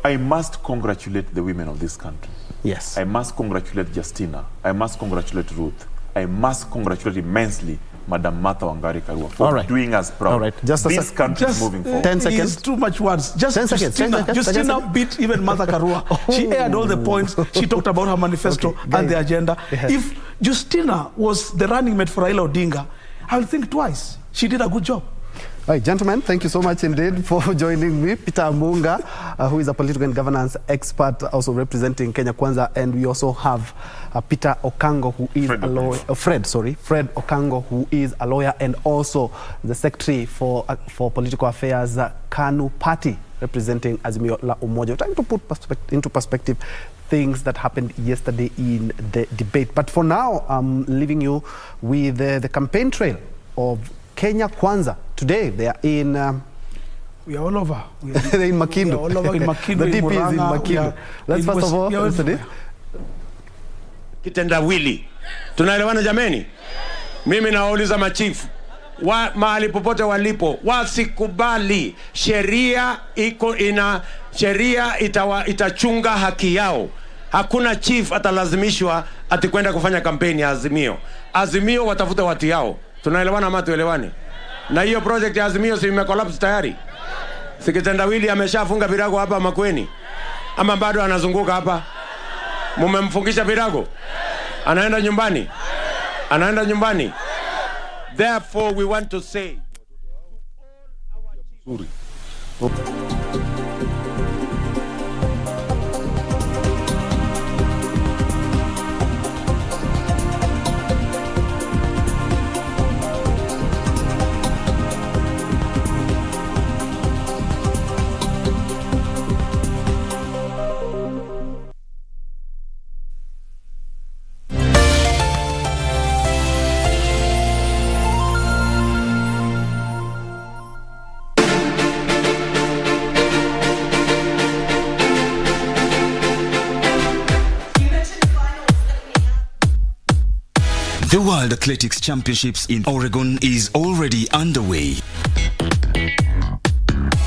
I must congratulate the women of this country. Yes. I must congratulate Justina. I must congratulate Ruth. I must congratulate immensely Madam Martha Wangari Karua for doing us proud. All right. This country is moving forward. 10 seconds. It's too much words. Just 10 seconds. Justina beat even Martha Karua. She aired all the points. She talked about her manifesto and the agenda. If Justina was the running mate for Raila Odinga, I will think twice. She did a good job. All right, gentlemen, thank you so much indeed for joining me. Peter Amunga, who is a political and governance expert, also representing Kenya Kwanza, and we also have Peter Okango, who is a lawyer. Fred Okango, who is a lawyer and also the secretary for political affairs, KANU Party, representing Azimio la Umoja. We're trying to put into perspective things that happened yesterday in the debate. But for now, I'm leaving you with the campaign trail of Kenya Kwanza. Today they are in we are all over. They're in Makindu. We are all over in Makindu. The DP is in Makindu. Let's first of all yesterday. Kitendawili. Tunaelewana jameni? Mimi nawauliza machifu mahali popote walipo wasikubali sheria itachunga haki yao. Hakuna chief atalazimishwa atikwenda kufanya kampeni ya Azimio. Azimio watafuta watu yao. Tunaelewana ama tuelewani? Na hiyo project ya Azimio si imecollapse tayari? Si Kitendawili ameshafunga virago hapa Makueni? Ama bado anazunguka hapa? Mumemfungisha virago? Anaenda nyumbani? Anaenda nyumbani? Therefore we want to say The World Athletics Championships in Oregon is already underway.